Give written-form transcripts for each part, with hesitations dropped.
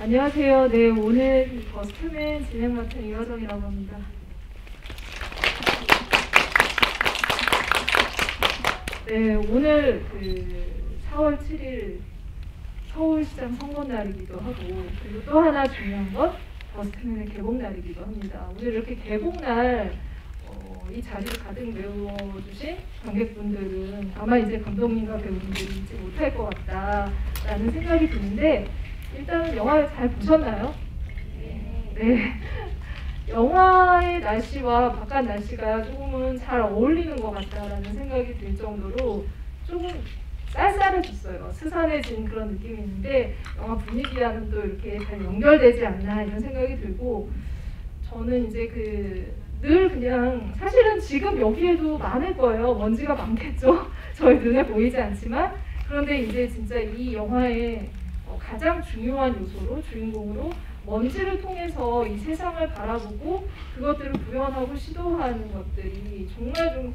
안녕하세요. 네, 오늘 버스트맨 진행 맡은 이화정이라고 합니다. 네, 오늘 4월 7일 서울시장 선거날이기도 하고, 그리고 또 하나 중요한 건 버스트맨의 개봉날이기도 합니다. 오늘 이렇게 개봉날 이 자리를 가득 메워주신 관객분들은 아마 이제 감독님과 배우분들이 잊지 못할 것 같다라는 생각이 드는데, 일단은 영화를 잘 보셨나요? 네. 영화의 날씨와 바깥 날씨가 조금은 잘 어울리는 것 같다라는 생각이 들 정도로 조금 쌀쌀해졌어요. 스산해진 그런 느낌이 있는데 영화 분위기와는 또 이렇게 잘 연결되지 않나 이런 생각이 들고, 저는 이제 늘 그냥 사실은 지금 여기에도 많을 거예요. 먼지가 많겠죠. 저희 눈에 보이지 않지만. 그런데 이제 진짜 이 영화의 가장 중요한 요소로, 주인공으로 먼지를 통해서 이 세상을 바라보고 그것들을 구현하고 시도하는 것들이 정말 좀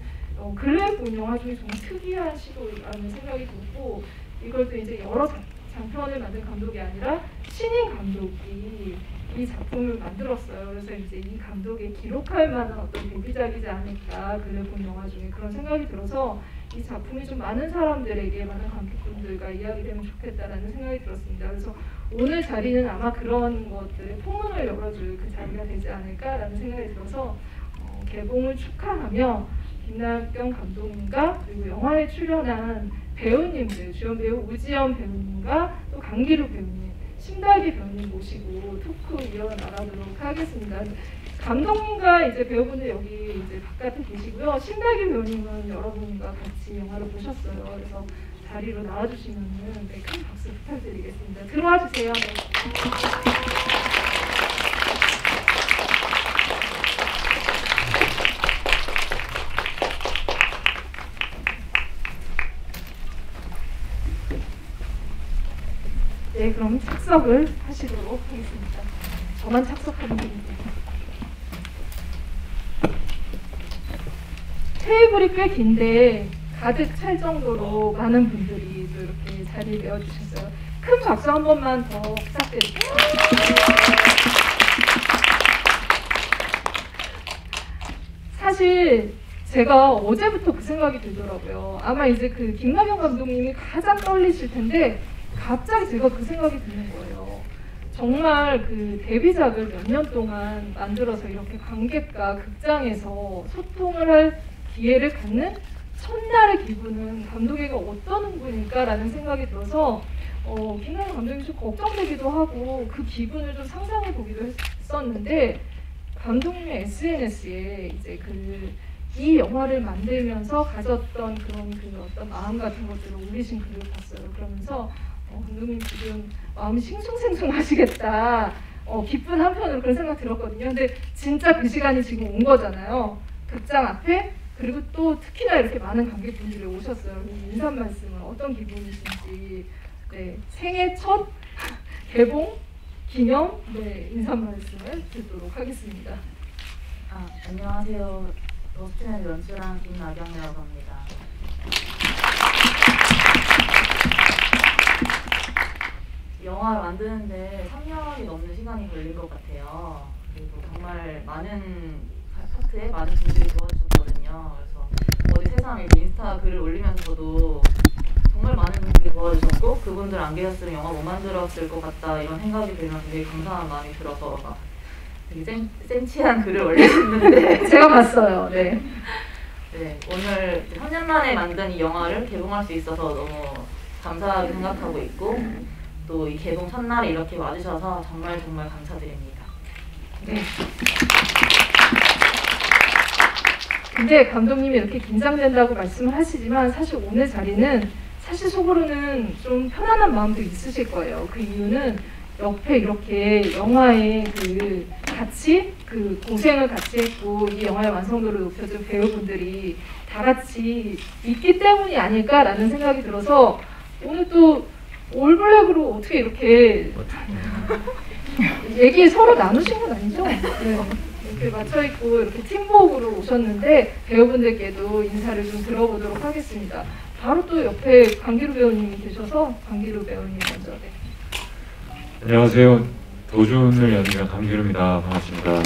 근래에 본 영화 중에 정말 특이한 시도라는 생각이 들고, 이걸 또 이제 여러 장편을 만든 감독이 아니라 신인 감독이 이 작품을 만들었어요. 그래서 이제 이 감독의 기록할 만한 어떤 데뷔작이지 않을까, 근래 본 영화 중에 그런 생각이 들어서 이 작품이 좀 많은 사람들에게, 많은 관객분들과 이야기되면 좋겠다라는 생각이 들었습니다. 그래서 오늘 자리는 아마 그런 것들의 포문을 열어줄 그 자리가 되지 않을까라는 생각이 들어서 개봉을 축하하며 김남경 감독님과 그리고 영화에 출연한 배우님들, 주연 배우 우지연 배우님과 또 강기루 배우님, 심달기 배우님 모시고 토크 이어나가도록 하겠습니다. 감독님과 이제 배우분들 여기 이제 바깥에 계시고요. 심달기 배우님은 여러분과 같이 영화를 보셨어요. 그래서 자리로 나와주시면은 큰 박수 부탁드리겠습니다. 들어와 주세요. 네, 그럼 착석을 하시도록 하겠습니다. 저만 착석하면 됩니다. 테이블이 꽤 긴데 가득 찰 정도로 많은 분들이 또 이렇게 자리를 메워주셨어요. 큰 박수 한 번만 더 부탁드릴게요. 사실 제가 어제부터 그 생각이 들더라고요. 아마 이제 김남경 감독님이 가장 떨리실 텐데 갑자기 제가 그 생각이 드는 거예요. 정말 데뷔작을 몇 년 동안 만들어서 이렇게 관객과 극장에서 소통을 할 기회를 갖는 첫날의 기분은 감독에게 어떤 분일까라는 생각이 들어서 김남경 감독님이 좀 걱정되기도 하고 그 기분을 좀 상상해 보기도 했었는데, 감독님의 SNS에 이제 이 영화를 만들면서 가졌던 그런 어떤 마음 같은 것들을 올리신 글을 봤어요. 그러면서 감독님 지금 마음이 싱숭생숭하시겠다. 기쁜 한편으로 그런 생각 들었거든요. 근데 진짜 그 시간이 지금 온 거잖아요. 극장 앞에. 그리고 또 특히나 이렇게 많은 관객분들이 오셨어요. 인사 말씀은 어떤 기분이신지, 네, 생애 첫 개봉 기념 인사 말씀을 듣도록 하겠습니다. 안녕하세요. 버스트맨을 연출한 김나경이라고 합니다. 영화를 만드는데 3년이 넘는 시간이 걸린 것 같아요. 그리고 정말 많은 파트에 많은 분들이 도와주셨거든요. 그래서 어디 세상에 인스타 글을 올리면서도 정말 많은 분들이 도와주셨고, 그분들 안 계셨으면 영화 못 만들었을 것 같다 이런 생각이 들면서 되게 감사한 마음이 들어서 막 되게 센치한 글을 올렸는데 제가 봤어요. 네. 네, 오늘 3년 만에 만든 이 영화를 개봉할 수 있어서 너무 감사하게 생각하고 있고, 또 이 개봉 첫날에 이렇게 와주셔서 정말 감사드립니다. 네. 근데 감독님이 이렇게 긴장된다고 말씀을 하시지만 사실 오늘 자리는 사실 속으로는 좀 편안한 마음도 있으실 거예요. 그 이유는 옆에 이렇게 영화에 같이 고생을 같이 했고 이 영화의 완성도를 높여준 배우분들이 다 같이 있기 때문이 아닐까라는 생각이 들어서, 오늘 또 올블랙으로 어떻게 이렇게 얘기 서로 나누신 건 아니죠? 네. 이렇게 맞춰있고 이렇게 팀워크로 오셨는데 배우분들께도 인사를 좀 들어보도록 하겠습니다. 바로 또 옆에 강기루 배우님이 계셔서 강기루 배우님 먼저. 네. 안녕하세요. 도준을 연기한 강규름입니다. 반갑습니다.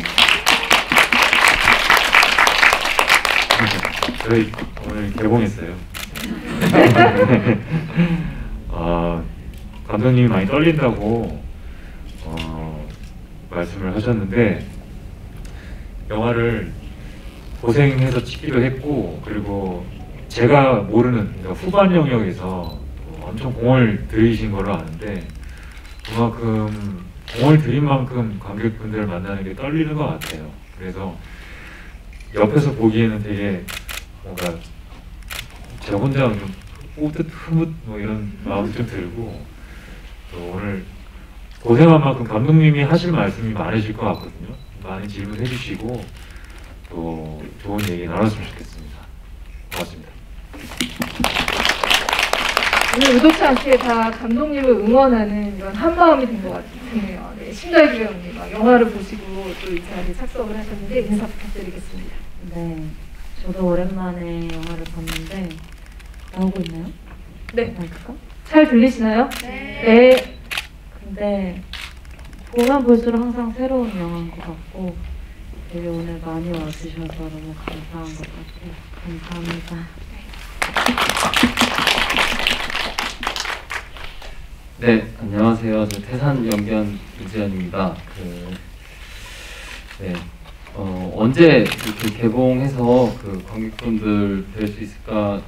저희 오늘 개봉했어요. 감독님이 많이 떨린다고 말씀을 하셨는데, 영화를 고생해서 찍기도 했고, 그리고 제가 모르는, 그러니까 후반 영역에서 엄청 공을 들이신 걸로 아는데, 그만큼 공을 들인 만큼 관객분들을 만나는 게 떨리는 것 같아요. 그래서 옆에서 보기에는 되게 뭔가 제 혼자 좀 뿌듯 흐뭇 뭐 이런 마음이 좀 들고, 또 오늘 고생한 만큼 감독님이 하실 말씀이 많으실 것 같거든요. 많은 질문해 주시고 또 좋은 얘기 나눴으면 좋겠습니다. 고맙습니다. 오늘 의도치 않게 다 감독님을 응원하는 이런 한마음이 된 것 같네요. 네, 신갈기 배우님과 영화를 보시고 또 이 자리에 착석을 하셨는데 인사 부탁드리겠습니다. 네, 저도 오랜만에 영화를 봤는데 나오고 있나요? 네. 마이크가? 잘 들리시나요? 네. 근데 보면 볼수록 항상 새로운 영화인 것 같고 되게 오늘 많이 와주셔서 너무 감사한 것 같아요. 감사합니다. 네, 안녕하세요. 저 태산 연기한 이지현입니다. 언제 이렇게 개봉해서 관객분들 뵐 수 있을까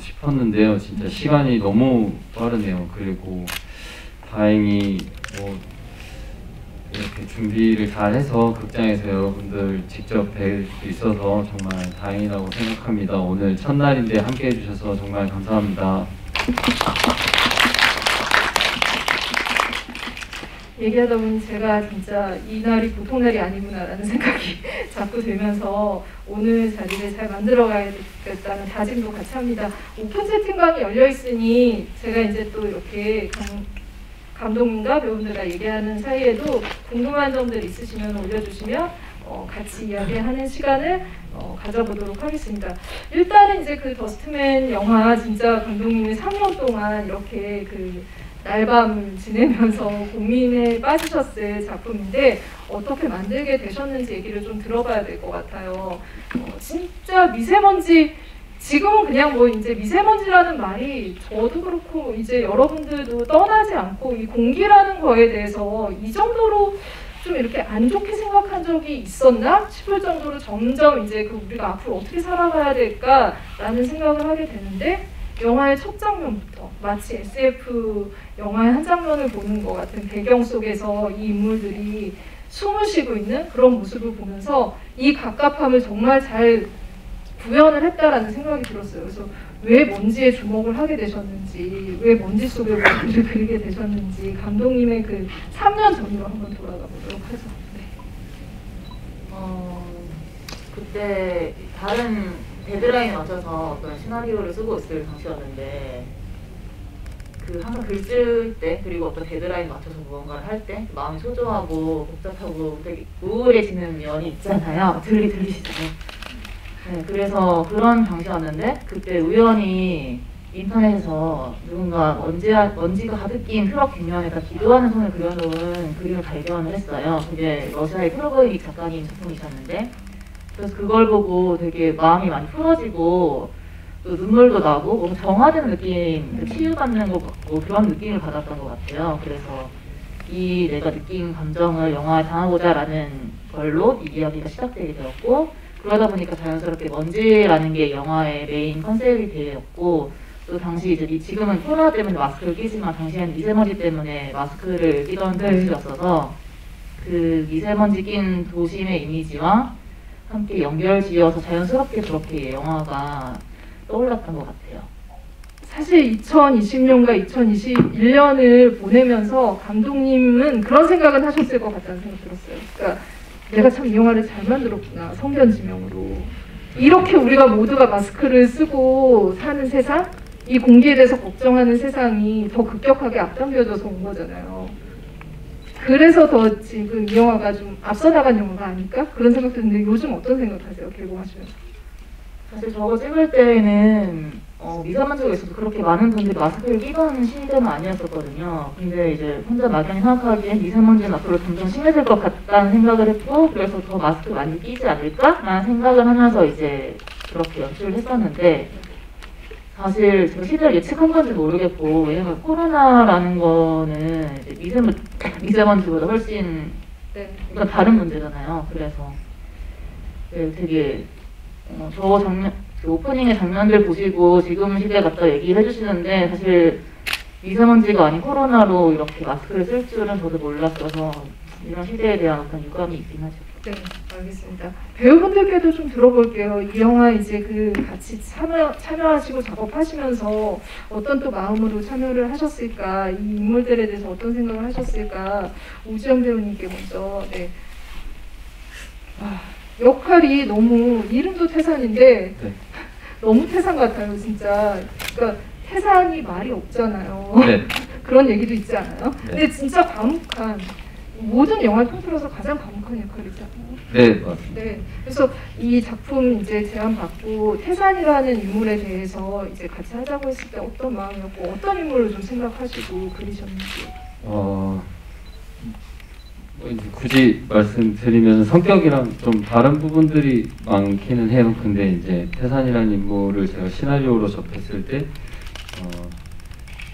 싶었는데요. 진짜 시간이 너무 빠르네요. 그리고 다행히 이렇게 준비를 잘 해서 극장에서 여러분들 직접 뵐 수 있어서 정말 다행이라고 생각합니다. 오늘 첫날인데 함께 해주셔서 정말 감사합니다. 얘기하다 보니 제가 진짜 이 날이 보통 날이 아니구나라는 생각이 자꾸 들면서 오늘 자리를 잘 만들어가야겠다는 다짐도 같이 합니다. 오픈 채팅방이 열려 있으니 제가 이제 또 이렇게 감독님과 배우들과 얘기하는 사이에도 궁금한 점들 있으시면 올려주시면 같이 이야기하는 시간을 가져보도록 하겠습니다. 일단은 이제 그 더스트맨 영화 진짜 감독님이 3년 동안 이렇게 날밤을 지내면서 고민에 빠지셨을 작품인데 어떻게 만들게 되셨는지 얘기를 좀 들어봐야 될 것 같아요. 진짜 미세먼지, 지금은 그냥 이제 미세먼지라는 말이 저도 그렇고 이제 여러분들도 떠나지 않고 이 공기라는 거에 대해서 이 정도로 좀 이렇게 안 좋게 생각한 적이 있었나 싶을 정도로 점점 이제 우리가 앞으로 어떻게 살아가야 될까라는 생각을 하게 되는데, 영화의 첫 장면부터 마치 SF 영화의 한 장면을 보는 것 같은 배경 속에서 이 인물들이 숨을 쉬고 있는 그런 모습을 보면서 이 갑갑함을 정말 잘 구현을 했다라는 생각이 들었어요. 그래서 왜 먼지에 주목을 하게 되셨는지, 왜 먼지 속에 머리를 그리게 되셨는지 감독님의 3년 전으로 한번 돌아가 보도록 하죠. 네. 그때 다른 데드라인에 맞춰서 어떤 시나리오를 쓰고 있을 당시였는데, 항상 글 쓸 때, 그리고 어떤 데드라인에 맞춰서 무언가를 할 때 마음이 초조하고 복잡하고 되게 우울해지는 면이 있잖아요. 들리시죠? 네, 그래서 그런 당시였는데, 그때 우연히 인터넷에서 누군가 먼지가 가득 낀 트럭 뒷면에다 기도하는 손을 그려놓은 그림을 발견을 했어요. 그게 러시아의 프로보이닉 작가님 작품이셨는데, 그래서 그걸 보고 되게 마음이 많이 풀어지고 또 눈물도 나고 뭔가 정화되는 느낌, 치유받는 것 같고 그런 느낌을 받았던 것 같아요. 그래서 내가 느낀 감정을 영화에 담아보자 라는 걸로 이 이야기가 시작되게 되었고, 그러다 보니까 자연스럽게 먼지라는 게 영화의 메인 컨셉이 되었고, 또 당시 이제 지금은 코로나 때문에 마스크를 끼지만 당시에는 미세먼지 때문에 마스크를 끼던 도시였어서 그 미세먼지 낀 도심의 이미지와 함께 연결지어서 자연스럽게 그렇게 영화가 떠올랐던 것 같아요. 사실 2020년과 2021년을 보내면서 감독님은 그런 생각은 하셨을 것 같다는 생각이 들었어요. 그러니까 내가 참 이 영화를 잘 만들었구나, 성견지명으로. 이렇게 우리가 모두가 마스크를 쓰고 사는 세상, 이 공기에 대해서 걱정하는 세상이 더 급격하게 앞당겨져서 온 거잖아요. 그래서 더 지금 이 영화가 좀 앞서 나간 영화가 아닐까? 그런 생각 드는데 요즘 어떤 생각하세요? 개봉하시면서? 사실 저거 찍을 때에는 미세먼지가 그렇게 많은 분들이 마스크를 끼던 시대는 아니었었거든요. 근데 이제 혼자 막연히 생각하기엔 미세먼지는 앞으로 점점 심해질 것 같다는 생각을 했고, 그래서 더 마스크 많이 끼지 않을까라는 생각을 하면서 이제 그렇게 연출을 했었는데, 사실 제가 시대를 예측한 건지 모르겠고, 왜냐면 코로나라는 거는 이제 미세먼지보다 훨씬 네. 이건 다른 문제잖아요. 그래서 네, 되게 저 장면, 그 오프닝의 장면들 보시고 지금 시대 갖다 얘기를 해주시는데, 사실 미세먼지가 아닌 코로나로 이렇게 마스크를 쓸 줄은 저도 몰랐어서 이런 시대에 대한 어떤 유감이 있긴 하죠. 네, 알겠습니다. 배우분들께도 좀 들어볼게요. 이 영화 이제 그 같이 참여하시고 작업하시면서 어떤 또 마음으로 참여를 하셨을까, 이 인물들에 대해서 어떤 생각을 하셨을까, 우지영 배우님께 먼저. 네. 역할이 너무 이름도 태산인데 네. 너무 태산 같아요, 진짜. 그러니까 태산이 말이 없잖아요. 네. 그런 얘기도 있지 않아요? 네. 근데 진짜 과묵한, 모든 영화를 통틀어서 가장 과묵한 역할이지 않아요? 네, 맞습니다. 네. 그래서 이 작품 이제 제안 받고 태산이라는 인물에 대해서 이제 같이 하자고 했을 때 어떤 마음이었고 어떤 인물을 좀 생각하시고 그리셨는지. 뭐 이제 굳이 말씀드리면 성격이랑 좀 다른 부분들이 많기는 해요. 근데 이제 태산이라는 인물을 제가 시나리오로 접했을 때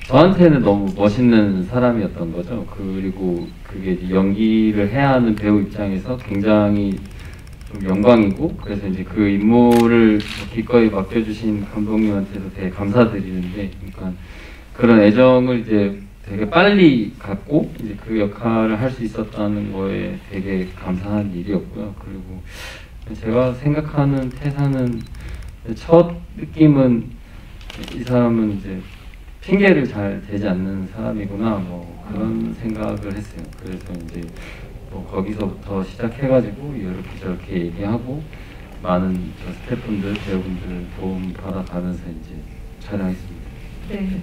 저한테는 너무 멋있는 사람이었던 거죠. 그리고 그게 이제 연기를 해야 하는 배우 입장에서 굉장히 좀 영광이고, 그래서 이제 그 인물을 기꺼이 맡겨주신 감독님한테도 되게 감사드리는데, 그러니까 그런 애정을 이제 되게 빨리 갖고 이제 그 역할을 할 수 있었다는 거에 되게 감사한 일이었고요. 그리고 제가 생각하는 태산은 첫 느낌은 이 사람은 이제 핑계를 잘 대지 않는 사람이구나, 뭐 그런 생각을 했어요. 그래서 이제 뭐 거기서부터 시작해가지고 이렇게 저렇게 얘기하고 많은 저 스태프분들, 배우분들 도움 받아가면서 이제 촬영했습니다. 네.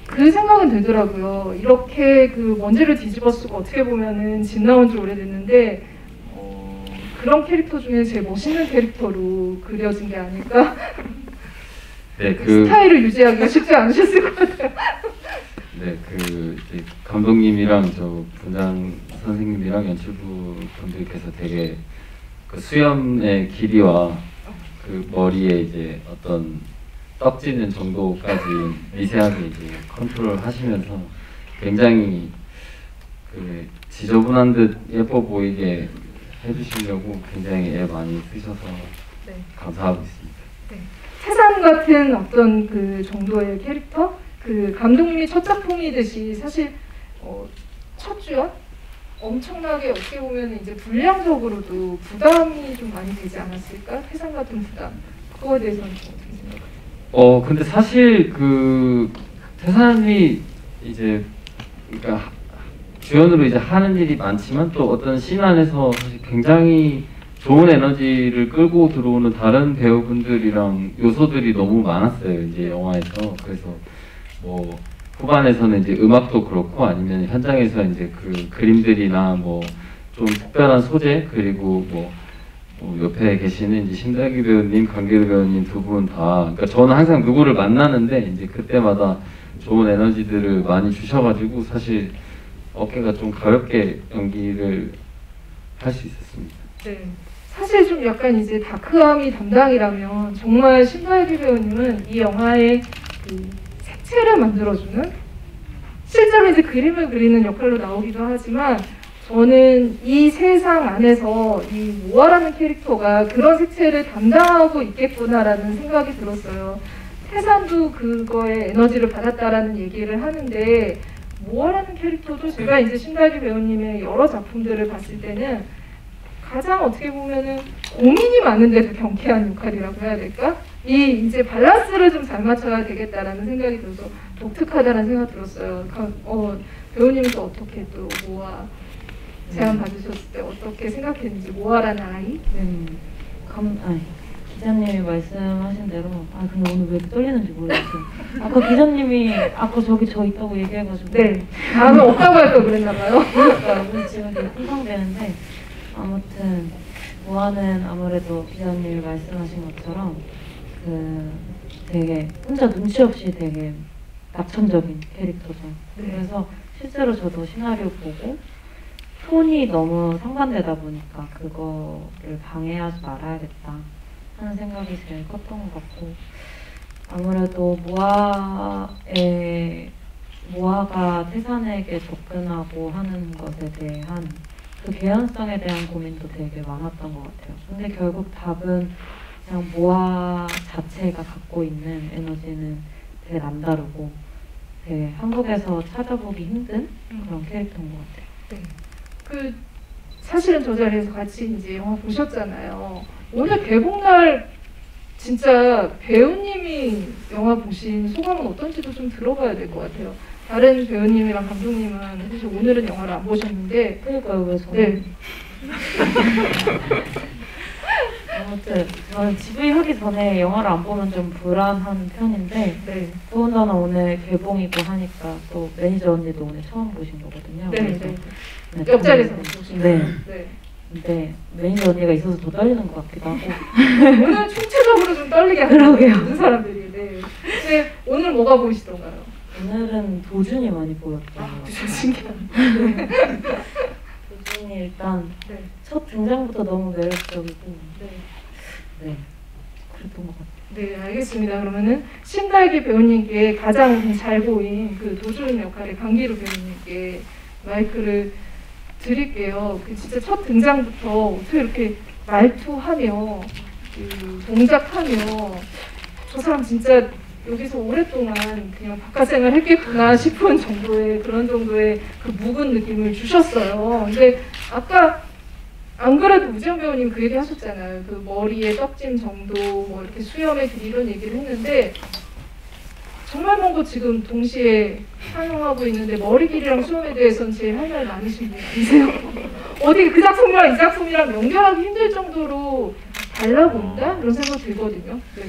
그 생각은 들더라고요. 이렇게 그 먼지를 뒤집어 쓰고 어떻게 보면은 집 나온 지 오래됐는데 그런 캐릭터 중에 제일 멋있는 캐릭터로 그려진 게 아닐까? 네, 그 스타일을 유지하기가 쉽지 않으셨을 것 같아요. 네, 그 이제 감독님이랑 저 분장 선생님이랑 연출부 분들께서 되게 그 수염의 길이와 그 머리에 이제 어떤 떡지는 정도까지 미세하게 이제 컨트롤 하시면서 굉장히 그 지저분한 듯 예뻐 보이게 해주시려고 굉장히 애 많이 쓰셔서 네. 감사하고 있습니다. 네. 태산 같은 어떤 그 정도의 캐릭터, 그 감독님이 첫 작품이듯이 사실 첫 주연 엄청나게 어떻게 보면 이제 분량적으로도 부담이 좀 많이 되지 않았을까? 태산 같은 부담. 그거에 대해서는 좀 어떻게 생각하세요? 근데 사실 그 태산이 이제 그러니까 주연으로 이제 하는 일이 많지만 또 어떤 씬 안에서 사실 굉장히 좋은 에너지를 끌고 들어오는 다른 배우분들이랑 요소들이 너무 많았어요, 이제 영화에서. 그래서 뭐 후반에서는 이제 음악도 그렇고 아니면 현장에서 이제 그 그림들이나 뭐 좀 특별한 소재, 그리고 뭐 옆에 계시는 이제 신다기 배우님, 강기루 배우님 두 분 다, 그러니까 저는 항상 누구를 만나는데 이제 그때마다 좋은 에너지들을 많이 주셔가지고 사실 어깨가 좀 가볍게 연기를 할 수 있었습니다. 네. 사실 좀 약간 이제 다크함이 담당이라면 정말 신다기 배우님은 이 영화의 그 색채를 만들어주는, 실제로 이제 그림을 그리는 역할로 나오기도 하지만 저는 이 세상 안에서 이 모아라는 캐릭터가 그런 색채를 담당하고 있겠구나라는 생각이 들었어요. 태산도 그거에 에너지를 받았다라는 얘기를 하는데 모아라는 캐릭터도 제가 이제 신다기 배우님의 여러 작품들을 봤을 때는 가장 어떻게 보면은 고민이 많은데도 경쾌한 역할이라고 해야 될까? 이 이제 밸런스를 좀 잘 맞춰야 되겠다라는 생각이 들어서 독특하다는 생각이 들었어요. 배우님은 또 어떻게 또 모아 제안 받으셨을 때 어떻게 생각했는지, 모아라는 아이? 네. 기자님이 말씀하신 대로 근데 오늘 왜 이렇게 떨리는지 모르겠어요. 아까 기자님이 아까 저기 저 있다고 얘기해가지고 네. 다음에 없다고 할 걸 그랬나봐요. 그러니까 우리 지금 되게 삐걱대는데 아무튼 모아는 아무래도 기자님이 말씀하신 것처럼 그 되게 혼자 눈치 없이 되게 낙천적인 캐릭터죠. 그래서 실제로 저도 시나리오 보고 톤이 너무 상반되다 보니까 그거를 방해하지 말아야겠다 하는 생각이 제일 컸던 것 같고, 아무래도 모아가 태산에게 접근하고 하는 것에 대한 그 개연성에 대한 고민도 되게 많았던 것 같아요. 근데 결국 답은 그냥 모아 자체가 갖고 있는 에너지는 되게 남다르고 되게 한국에서 찾아보기 힘든 그런 캐릭터인 것 같아요. 네. 그 사실은 저 자리에서 같이 이제 영화 보셨잖아요. 오늘 개봉날 진짜 배우님이 영화 보신 소감은 어떤지도 좀 들어봐야 될 것 같아요. 다른 배우님이랑 감독님은 사실 오늘은 영화를 안 보셨는데. 그러니까요, 왜 저는. 네. 아무튼 저는 GV 하기 전에 영화를 안 보면 좀 불안한 편인데, 네. 더군다나 오늘 개봉이고 하니까 또 매니저 언니도 오늘 처음 보신 거거든요. 네. 그래서 네. 네, 옆자리에서 네. 보신 네. 거예요. 네. 근데 매니저 언니가 있어서 더 떨리는 것 같기도 하고. 오늘 총체적으로 좀 떨리게 하는 그러게요. 모든 사람들이. 네. 근데 오늘 뭐가 보이시던가요? 오늘은 도준이 많이 보였던 것 아, 같아요. 진짜 신기한. 도준이 일단 네. 첫 등장부터 너무 매력적이고, 네. 네, 그랬던 것 같아요. 네, 알겠습니다. 그러면은 신달기 배우님께 가장 잘 보인 그 도준 역할의 강기루 배우님께 마이크를 드릴게요. 그 진짜 첫 등장부터 어떻게 이렇게 말투하며 그 동작하며 저 사람 진짜 여기서 오랫동안 그냥 바깥생활 했겠구나 싶은 정도의 그런 정도의 그 묵은 느낌을 주셨어요. 근데 아까 안 그래도 우지영 배우님 그 얘기 하셨잖아요. 그 머리에 떡짐 정도, 뭐 이렇게 수염의 길 이런 얘기를 했는데 정말 뭔가 지금 동시에 상영하고 있는데 머리 길이랑 수염에 대해서는 제일 할 말 많으신 분 아니세요? 어디 그 작품이랑 이 작품이랑 연결하기 힘들 정도로 달라 보인다? 이런 생각 들거든요. 네.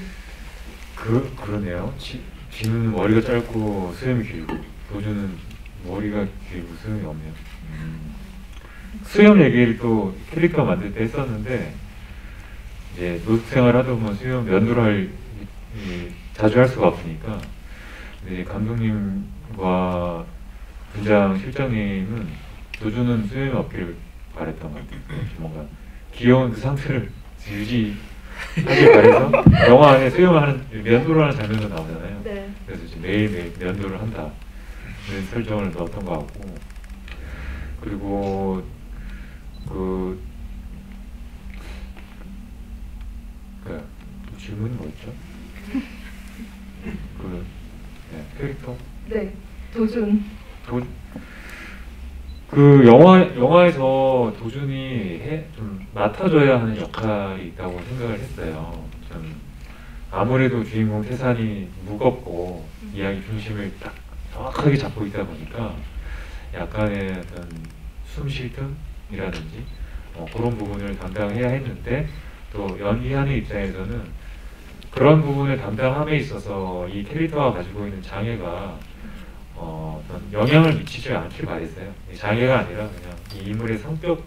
그러네요. 진우는 머리가 짧고 수염이 길고 도준은 머리가 길고 수염이 없네요. 수염 얘기를 또 캐릭터 만들 때 했었는데 이제 노숙 생활 하다 보면 수염 면도를 자주 할 수가 없으니까 이제 감독님과 분장 실장님은 도준은 수염이 없기를 바랬던 것 같아요. 뭔가 귀여운 그 상태를 유지하길 바래서 영화 안에 수염을 하는 면도를 하는 장면도 나오잖아요. 네. 그래서 이제 매일매일 면도를 한다 이런 설정을 넣었던 것 같고, 그리고 그 질문이 뭐였죠? 캐릭터? 네. 도준. 그 영화에서 도준이 좀 맡아줘야 하는 역할이 있다고 생각을 했어요. 좀 아무래도 주인공 태산이 무겁고 이야기 중심을 딱 정확하게 잡고 있다 보니까 약간의 어떤 숨쉴 틈이라든지 그런 부분을 담당해야 했는데, 또 연기하는 입장에서는 그런 부분을 담당함에 있어서 이 캐릭터가 가지고 있는 장애가 어떤 영향을 미치지 않길 바랬어요. 장애가 아니라 그냥 이 인물의 성격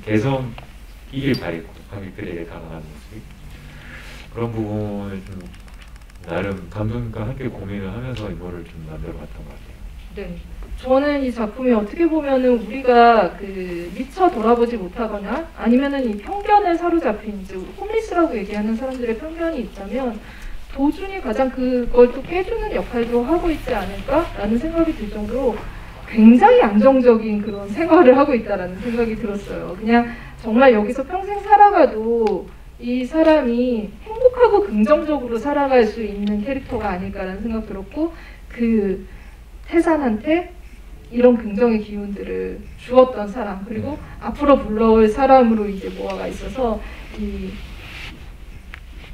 개성이길 바랬고, 관객들에게 다가가는 모습이 그런 부분을 좀 나름 감독님과 함께 고민을 하면서 인물을 좀 만들어봤던 것 같아요. 네. 저는 이 작품이 어떻게 보면은 우리가 그 미처 돌아보지 못하거나 아니면은 이 편견에 사로잡힌 이제 홈리스라고 얘기하는 사람들의 편견이 있다면 도준이 가장 그걸 또 깨주는 역할도 하고 있지 않을까라는 생각이 들 정도로 굉장히 안정적인 그런 생활을 하고 있다라는 생각이 들었어요. 그냥 정말 여기서 평생 살아가도 이 사람이 행복하고 긍정적으로 살아갈 수 있는 캐릭터가 아닐까라는 생각 들었고, 그 태산한테 이런 긍정의 기운들을 주었던 사람, 그리고 앞으로 불러올 사람으로 이제 모아가 있어서 이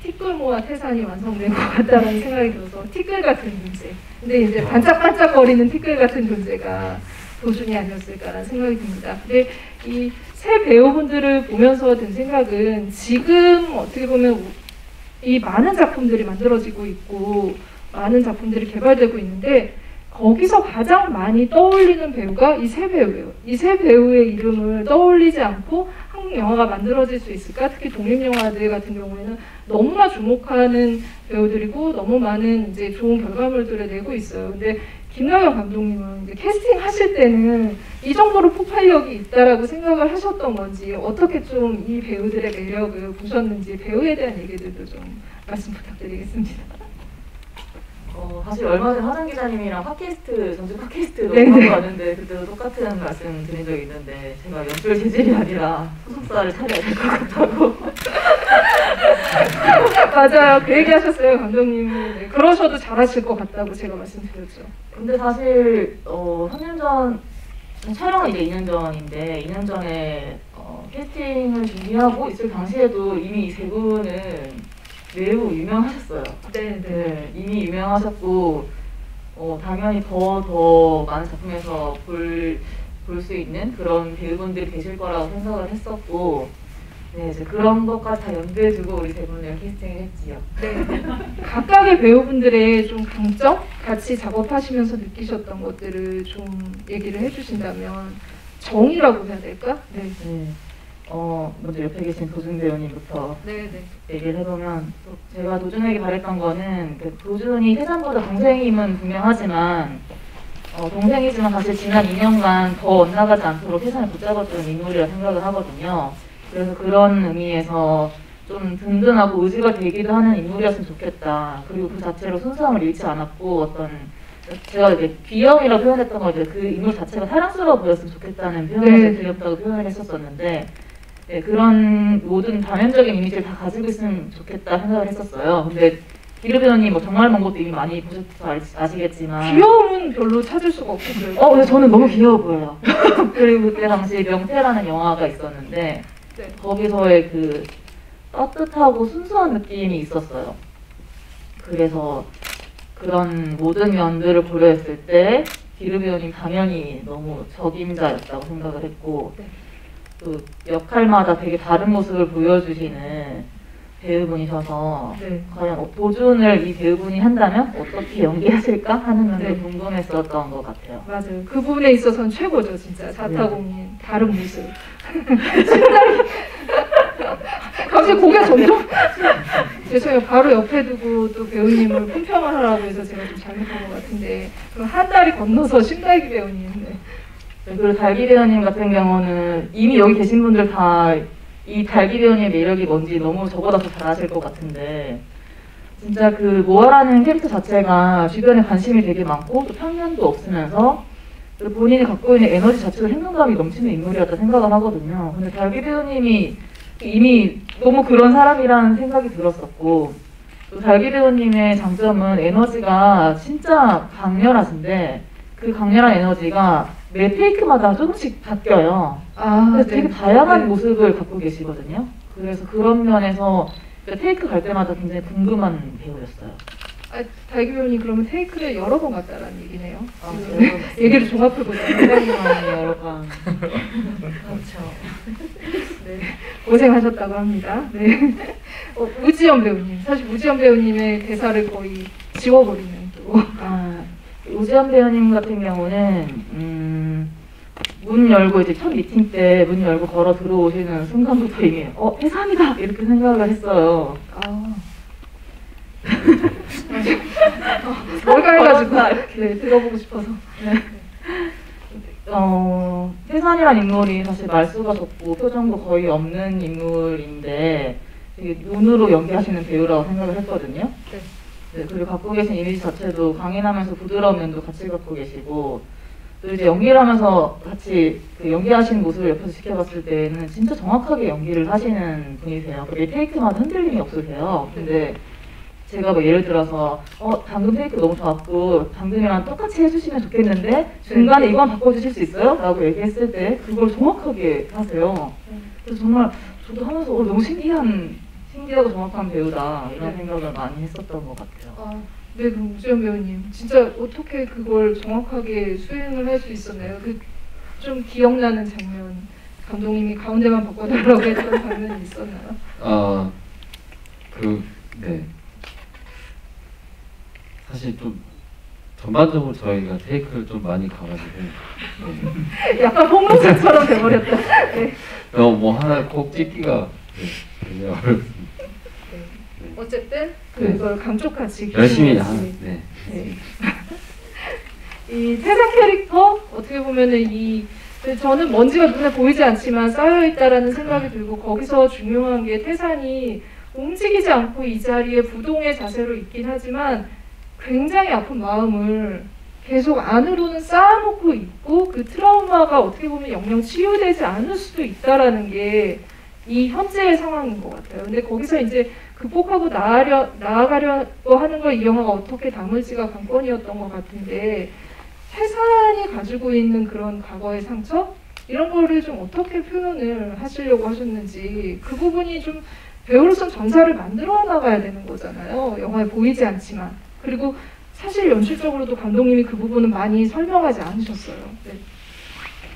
티끌 모아 태산이 완성된 것 같다는 생각이 들어서 티끌 같은 존재. 근데 이제 반짝반짝거리는 티끌 같은 존재가 도준이 아니었을까라는 생각이 듭니다. 근데 이 세 배우분들을 보면서 든 생각은 지금 어떻게 보면 이 많은 작품들이 만들어지고 있고 많은 작품들이 개발되고 있는데 거기서 가장 많이 떠올리는 배우가 이 세 배우예요. 이 세 배우의 이름을 떠올리지 않고 영화가 만들어질 수 있을까? 특히 독립 영화들 같은 경우에는 너무나 주목하는 배우들이고 너무 많은 이제 좋은 결과물들을 내고 있어요. 근데 김나영 감독님은 이제 캐스팅 하실 때는 이 정도로 폭발력이 있다라고 생각을 하셨던 건지, 어떻게 좀 이 배우들의 매력을 보셨는지, 배우에 대한 얘기들도 좀 말씀 부탁드리겠습니다. 사실 얼마 전에 화정 기자님이랑 전주 팟캐스트 네네. 녹음하고 왔는데 그때도 똑같은 말씀 드린 적이 있는데, 제가 연출 재질이 아니라 소속사를 차려야 될 것 같다고. 맞아요. 그 얘기 하셨어요, 감독님이. 네, 그러셔도 잘하실 것 같다고 제가 말씀드렸죠. 근데 사실 3년 전, 촬영은 이제 2년 전인데 2년 전에 캐스팅을 준비하고 있을 당시에도 이미 이 세 분은 매우 유명하셨어요. 네, 이미 유명하셨고 당연히 더 많은 작품에서 볼 수 있는 그런 배우분들이 되실 거라고 생각을 했었고, 네, 이제 그런 것까지 다 염두에 두고 우리 세 분을 캐스팅을 했지요. 네. 각각의 배우분들의 좀 강점, 같이 작업하시면서 느끼셨던 것들을 좀 얘기를 해주신다면, 정이라고 해야 될까? 네. 네. 먼저 옆에 계신 도준 배우님부터 네. 얘기를 해보면, 제가 도준에게 바랬던 거는, 도준이 세상보다 동생임은 분명하지만 동생이지만 사실 지난 2년간 더 엇나가지 않도록 세상을 붙잡아주는 인물이라 생각을 하거든요. 그래서 그런 의미에서 좀 든든하고 의지가 되기도 하는 인물이었으면 좋겠다. 그리고 그 자체로 순수함을 잃지 않았고, 제가 이제 귀여움이라고 표현했던 거, 그 인물 자체가 사랑스러워 보였으면 좋겠다는 표현에서 귀엽다고 표현을 했었었는데, 네, 그런 모든 다면적인 이미지를 다 가지고 있으면 좋겠다 생각을 했었어요. 근데 기르 배우님 정말 먼 것도 이미 많이 보셔서 아시겠지만, 귀여움은 별로 찾을 수가 없고 그래요. 근데 저는 너무 귀여워 보여요. 그리고 그때 당시 명태라는 영화가 있었는데, 네. 거기서의 그 따뜻하고 순수한 느낌이 있었어요. 그래서 그런 모든 면들을 고려했을 때 기르 배우님 당연히 너무 적임자였다고 생각을 했고, 네. 또 역할마다 되게 다른 모습을 보여주시는 배우분이셔서, 네. 과연 도준을 이 배우분이 한다면 어떻게 연기하실까 하는 면도 네. 궁금했었던 것 같아요. 맞아요. 그 부분에 있어서는 최고죠, 진짜. 자타공인 다른 모습. 심장이 갑자기 고개 점점 죄송해요. 바로 옆에 두고 또 배우님을 품평을 하라고 해서 제가 좀 잘못한 것 같은데, 그럼 한 다리 건너서 심달기 배우님. 네. 그리고 달기 배우님 같은 경우는 이미 여기 계신 분들 다 이 달기 배우님의 매력이 뭔지 너무 저보다 더 잘 아실 것 같은데, 진짜 그 모아라는 캐릭터 자체가 주변에 관심이 되게 많고 또 편견도 없으면서 본인이 갖고 있는 에너지 자체가 생동감이 넘치는 인물이었다 생각을 하거든요. 근데 달기 배우님이 이미 너무 그런 사람이라는 생각이 들었었고, 또 달기 배우님의 장점은 에너지가 진짜 강렬하신데, 그 강렬한 에너지가 매 테이크마다 조금씩 바뀌어요. 그래서 되게 다양한 모습을 갖고 계시거든요. 그래서 그런 면에서 테이크 갈 때마다 굉장히 궁금한 배우였어요. 달기 배우님 그러면 테이크를 여러 번 갔다라는 얘기네요. 네. 얘기를 종합해보자면 여러 번. 그렇죠. 네, 고생하셨다고 합니다. 네. 우지연 배우님, 사실 우지연 배우님의 대사를 거의 지워버리는 또. 우지연 배우님 같은 경우는 문 열고 이제 첫 미팅 때 문 열고 걸어 들어오시는 순간부터 이게 회사입니다 이렇게 생각을 했어요. 뭘까 해가지고 네, 들어보고 싶어서. 네. 태산이라는 인물이 사실 말수가 적고 표정도 거의 없는 인물인데 되게 눈으로 연기하시는 배우라고 생각을 했거든요. 네, 그리고 갖고 계신 이미지 자체도 강인하면서 부드러운 면도 같이 갖고 계시고, 또 이제 연기를 하면서 같이 그 연기하시는 모습을 옆에서 지켜봤을 때는 진짜 정확하게 연기를 하시는 분이세요. 매 테이크마다 흔들림이 없으세요. 근데 제가 뭐 예를 들어서 방금 테이크 너무 좋았고 방금이랑 똑같이 해주시면 좋겠는데 중간에 이건 바꿔주실 수 있어요? 라고 얘기했을 때 그걸 정확하게 하세요. 그래서 정말 저도 하면서 너무 신기하고 정확한 배우다 이런 생각을 많이 했었던 것 같아요. 네, 그럼 우지연 배우님 진짜 어떻게 그걸 정확하게 수행을 할 수 있었나요? 그 좀 기억나는 장면, 감독님이 가운데만 바꿔달라고 했던 장면이 있었나요? 네. 사실 좀 전반적으로 저희가 테이크를 좀 많이 가가지고 약간 폭로성처럼 돼버렸다. 네. 뭐 하나 꼭 찍기가 굉장히 어렵습니다. 어쨌든 네. 그걸 감쪽같이 열심히 규정같이. 하는. 네. 네. 이 태산 캐릭터 어떻게 보면은 저는 먼지가 눈에 보이지 않지만 쌓여 있다라는 생각이 들고 거기서 중요한 게 태산이 움직이지 않고 이 자리에 부동의 자세로 있긴 하지만 굉장히 아픈 마음을 계속 안으로는 쌓아놓고 있고 그 트라우마가 어떻게 보면 영영 치유되지 않을 수도 있다라는 게 이 현재의 상황인 것 같아요. 근데 거기서 이제 극복하고 나아가려고 하는 걸 이 영화가 어떻게 담을지가 관건이었던 것 같은데 태산이 가지고 있는 그런 과거의 상처? 이런 거를 좀 어떻게 표현을 하시려고 하셨는지 그 부분이 좀 배우로서 전사를 만들어 나가야 되는 거잖아요. 영화에 보이지 않지만. 그리고 사실 연출적으로도 감독님이 그 부분은 많이 설명하지 않으셨어요. 네.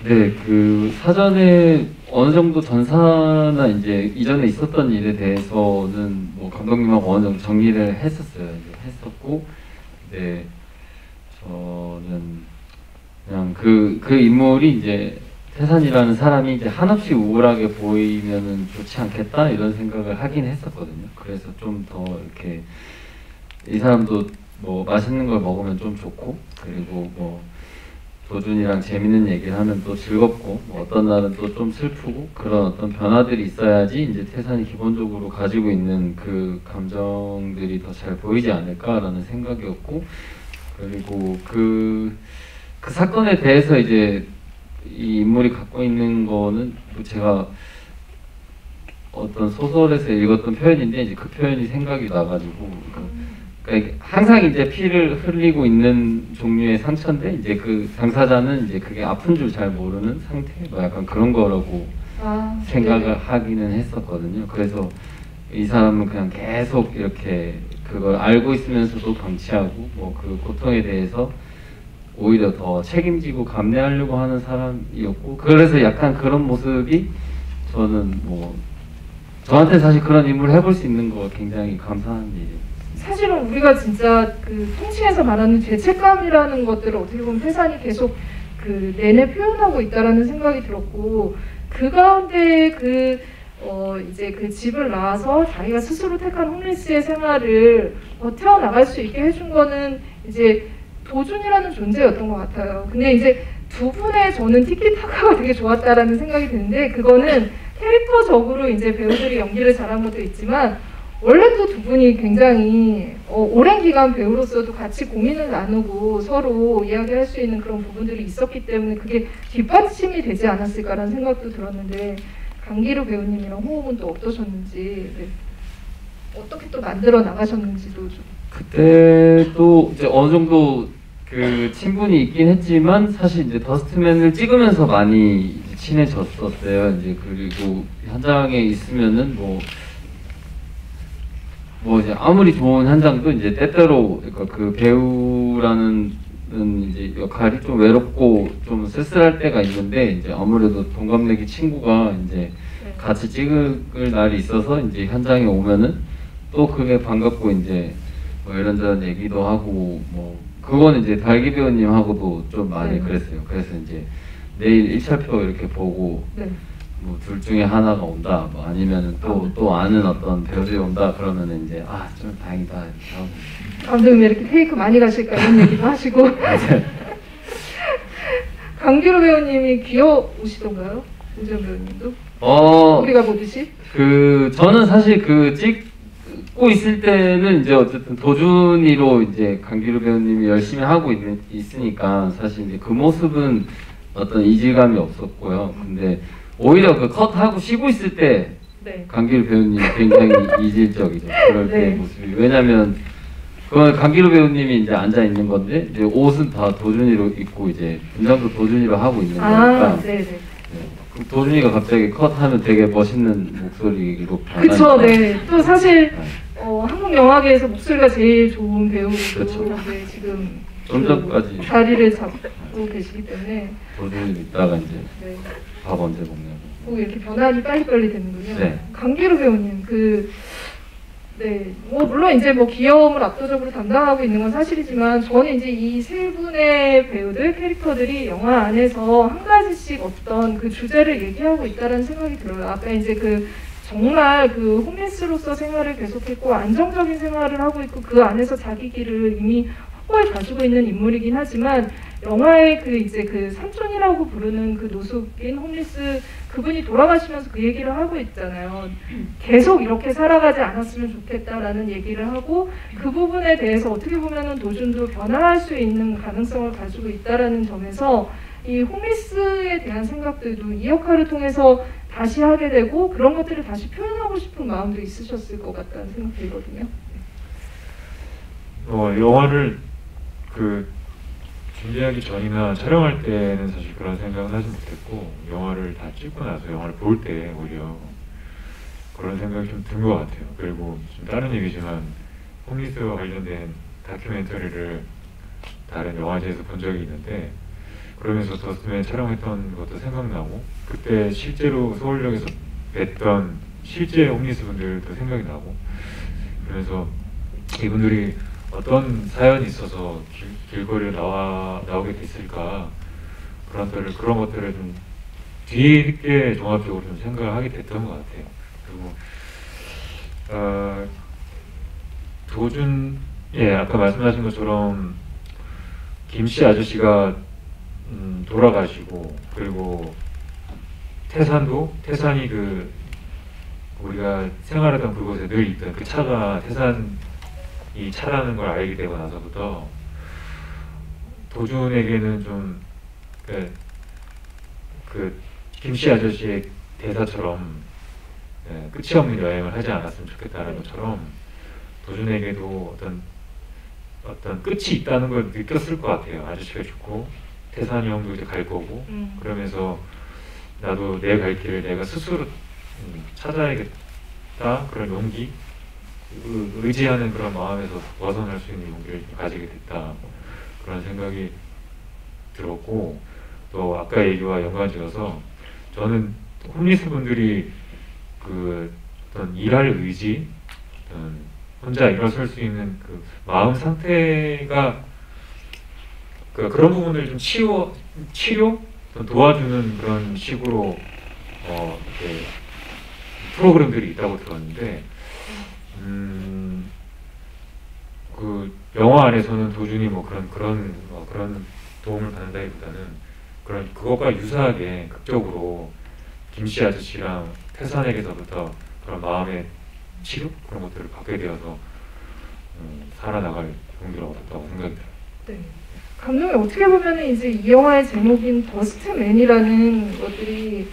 네, 그 사전에 어느 정도 전사나 이제 이전에 있었던 일에 대해서는 뭐 감독님하고 어느 정도 정리를 했었어요. 이제 했었고, 네, 저는 그냥 그 인물이 이제 태산이라는 사람이 이제 한없이 우울하게 보이면은 좋지 않겠다 이런 생각을 하긴 했었거든요. 그래서 좀 더 이렇게 이 사람도 뭐 맛있는 걸 먹으면 좀 좋고 그리고 뭐 도준이랑 재밌는 얘기를 하면 또 즐겁고 뭐 어떤 날은 또 좀 슬프고 그런 어떤 변화들이 있어야지 이제 태산이 기본적으로 가지고 있는 그 감정들이 더 잘 보이지 않을까라는 생각이었고 그리고 그 사건에 대해서 이제 이 인물이 갖고 있는 거는 뭐 제가 어떤 소설에서 읽었던 표현인데 이제 그 표현이 생각이 나가지고 그러니까 항상 이제 피를 흘리고 있는 종류의 상처인데 이제 그 당사자는 이제 그게 아픈 줄 잘 모르는 상태 뭐 약간 그런 거라고 생각을 네. 하기는 했었거든요. 그래서 이 사람은 그냥 계속 이렇게 그걸 알고 있으면서도 방치하고 뭐 그 고통에 대해서 오히려 더 책임지고 감내하려고 하는 사람이었고 그래서 약간 그런 모습이 저는 뭐 저한테 사실 그런 인물을 해볼 수 있는 거 굉장히 감사한 일이에요. 사실은 우리가 진짜 그 통칭해서 말하는 죄책감이라는 것들을 어떻게 보면 태산이 계속 그 내내 표현하고 있다라는 생각이 들었고 그 가운데 이제 그 집을 나와서 자기가 스스로 택한 홈리스의 생활을 버텨 나갈 수 있게 해준 거는 이제 도준이라는 존재였던 것 같아요. 근데 이제 두 분의 저는 티키타카가 되게 좋았다라는 생각이 드는데 그거는 캐릭터적으로 이제 배우들이 연기를 잘한 것도 있지만 원래도 두 분이 굉장히 오랜 기간 배우로서도 같이 고민을 나누고 서로 이야기할 수 있는 그런 부분들이 있었기 때문에 그게 뒷받침이 되지 않았을까라는 생각도 들었는데 강기루 배우님이랑 호흡은 또 어떠셨는지 네. 어떻게 또 만들어 나가셨는지도 좀 그때도 이제 어느 정도 그 친분이 있긴 했지만 사실 이제 더스트맨을 찍으면서 많이 이제 친해졌었어요. 이제 그리고 현장에 있으면은 뭐 이제 아무리 좋은 현장도 이제 때때로 그러니까 그 배우라는 이제 역할이 좀 외롭고 좀 쓸쓸할 때가 있는데 이제 아무래도 동갑내기 친구가 이제 같이 찍을 날이 있어서 이제 현장에 오면은 또 그게 반갑고 이제 뭐 이런저런 얘기도 하고 뭐 그거는 이제 달기 배우님하고도 좀 많이 그랬어요. 그래서 이제 내일 1차표 이렇게 보고 네. 뭐 둘 중에 하나가 온다, 뭐 아니면은 또 아는 어떤 배우들이 온다 그러면은 이제 좀 다행이다 이렇게 하고. 감독님 이렇게 테이크 많이 가실까 이런 얘기도 하시고 강기루 배우님이 귀여우시던가요? 우정 배우님도? 우리가 보듯이? 저는 사실 그 찍고 있을 때는 이제 어쨌든 도준이로 이제 강기루 배우님이 열심히 하고 있으니까 사실 이제 그 모습은 어떤 이질감이 없었고요. 근데 오히려 그 컷하고 쉬고 있을 때 네. 강기루 배우님이 굉장히 이질적이죠. 그럴 때 네. 모습이. 왜냐면 그건 강기루 배우님이 이제 앉아 있는 건데 이제 옷은 다 도준이로 입고 이제 분장도 도준이로 하고 있는 거니까. 네네. 네. 그럼 도준이가 갑자기 컷하면 되게 멋있는 목소리로 그쵸, 네. 또 사실 네. 한국 영화계에서 목소리가 제일 좋은 배우로 그쵸. 네, 지금 좀 전까지 자리를 잡고 계시기 때문에 도준이로 있다가 이제 네. 밥 언제 먹냐고. 꼭 이렇게 변환이 빨리빨리 되는군요. 네. 강기루 배우님 네, 뭐 물론 이제 뭐 귀여움을 압도적으로 담당하고 있는 건 사실이지만 저는 이제 이 세 분의 배우들 캐릭터들이 영화 안에서 한 가지씩 어떤 그 주제를 얘기하고 있다는 생각이 들어요. 아까 이제 그 정말 그 홈리스로서 생활을 계속했고 안정적인 생활을 하고 있고 그 안에서 자기 길을 이미 확고히 가지고 있는 인물이긴 하지만 영화의 그 이제 그 삼촌이라고 부르는 그 노숙인 홈리스 그분이 돌아가시면서 그 얘기를 하고 있잖아요. 계속 이렇게 살아가지 않았으면 좋겠다라는 얘기를 하고 그 부분에 대해서 어떻게 보면은 도준도 변화할 수 있는 가능성을 가지고 있다라는 점에서 이 홈리스에 대한 생각들도 이 역할을 통해서 다시 하게 되고 그런 것들을 다시 표현하고 싶은 마음도 있으셨을 것 같다는 생각이 들거든요. 영화를 준비하기 전이나 촬영할 때는 사실 그런 생각은 하지 못했고 영화를 다 찍고 나서 영화를 볼 때 오히려 그런 생각이 좀 든 것 같아요. 그리고 좀 다른 얘기지만 홈리스와 관련된 다큐멘터리를 다른 영화제에서 본 적이 있는데 그러면서 더스트맨 촬영했던 것도 생각나고 그때 실제로 서울역에서 뵀던 실제 홈리스 분들도 생각이 나고 그래서 이분들이 어떤 사연이 있어서 길거리에 나오게 됐을까 그런 것들을 좀 뒤늦게 종합적으로 좀 생각을 하게 됐던 것 같아요. 그리고 도준 아까 말씀하신 것처럼 김씨 아저씨가 돌아가시고 그리고 태산이 우리가 생활하던 그곳에 늘 있던 그 차가 태산이 차라는 걸 알게 되고 나서부터 도준에게는 좀 그 김씨 아저씨의 대사처럼 끝이 없는 여행을 하지 않았으면 좋겠다는 것처럼 도준에게도 어떤 끝이 있다는 걸 느꼈을 것 같아요. 아저씨가 죽고 태산이 형도 이제 갈 거고 그러면서 나도 내 갈 길을 내가 스스로 찾아야겠다 그런 용기 의지하는 그런 마음에서 벗어날 수 있는 용기를 가지게 됐다 그런 생각이 들었고 또 아까 얘기와 연관지어서 저는 홈리스 분들이 어떤 일할 의지 혼자 일어설 수 있는 그 마음 상태가 그런 부분을 좀 치료 도와주는 그런 식으로 이렇게 프로그램들이 있다고 들었는데 그 영화 안에서는 도준이 뭐 그런 도움을 받는다기보다는 그것과 유사하게 극적으로 김씨 아저씨랑 태산에게서부터 그런 마음의 치료 그런 것들을 받게 되어서 살아나갈 용기를 얻었다고 생각이 들어요. 네. 감독이 어떻게 보면은 이제 이 영화의 제목인 더스트맨이라는 것들이